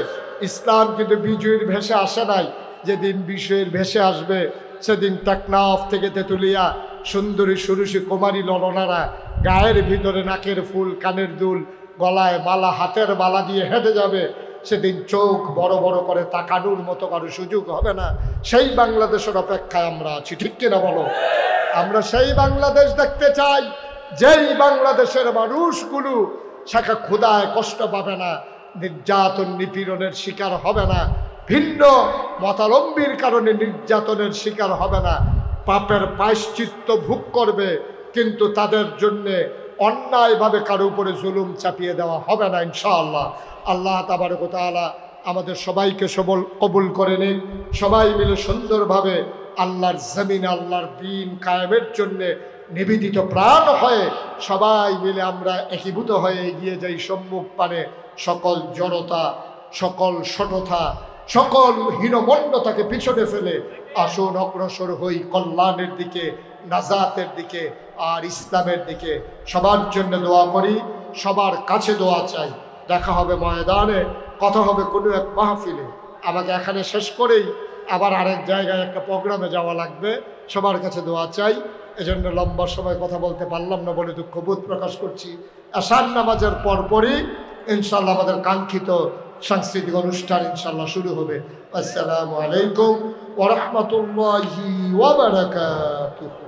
ইসলাম কিন্তু বিজয়ের ভেসে আসে নাই। যেদিন বিজয়ের ভেসে আসবে সেদিন টেকনাফ থেকে তেতুলিয়া সুন্দরী সুরুষী কুমারী ললনারা গায়ের ভিতরে নাকের ফুল, কানের দুল, গলায় মালা, হাতের মালা দিয়ে হেঁটে যাবে। সেদিন চোখ বড় বড় করে তাকানোর মতো কারো সুযোগ হবে না। সেই বাংলাদেশের অপেক্ষায় আমরা আছি, ঠিক কিনা বলো? আমরা সেই বাংলাদেশ দেখতে চাই যেই বাংলাদেশের মানুষগুলো সেটা ক্ষুধায় কষ্ট পাবে না, নির্যাতন নিপীড়নের শিকার হবে না, ভিন্ন মতাবলম্বীর কারণে নির্যাতনের শিকার হবে না, পাপের প্রায়শ্চিত্ত ভোগ করবে, কিন্তু তাদের জন্যে অন্যায়ভাবে কারো উপরে জুলুম চাপিয়ে দেওয়া হবে না ইনশাআল্লাহ। আল্লাহ তাবারক ওয়া তাআলা আমাদের সবাইকে কবুল করে নিন। সবাই মিলে সুন্দরভাবে আল্লাহর জমিনে আল্লাহর দ্বীন কায়েমের জন্যে নিবেদিত প্রাণ হয়ে সবাই মিলে আমরা একীভূত হয়ে এগিয়ে যাই সম্মুখ পানে। সকল জড়তা, সকল শঠতা, সকল হীনমন্যতাকে পিছনে ফেলে আসুন অগ্রসর হই কল্যাণের দিকে, নাজাতের দিকে আর ইসলামের দিকে। সবার জন্য দোয়া করি, সবার কাছে দোয়া চাই। দেখা হবে ময়দানে, কথা হবে কোনো এক মাহফিলে। আমাকে এখানে শেষ করেই আবার আরেক জায়গায় একটা প্রোগ্রামে যাওয়া লাগবে। সবার কাছে দোয়া চাই। এজন্য লম্বা সময় কথা বলতে পারলাম না বলে দুঃখবোধ প্রকাশ করছি। আশার নামাজের পরপরই ইনশাআল্লাহ আমাদের কাঙ্ক্ষিত সাংস্কৃতিক অনুষ্ঠান ইনশাআল্লাহ শুরু হবে। আসসালামু আলাইকুম ওয়া রাহমাতুল্লাহি ওয়া বারাকাতুহু।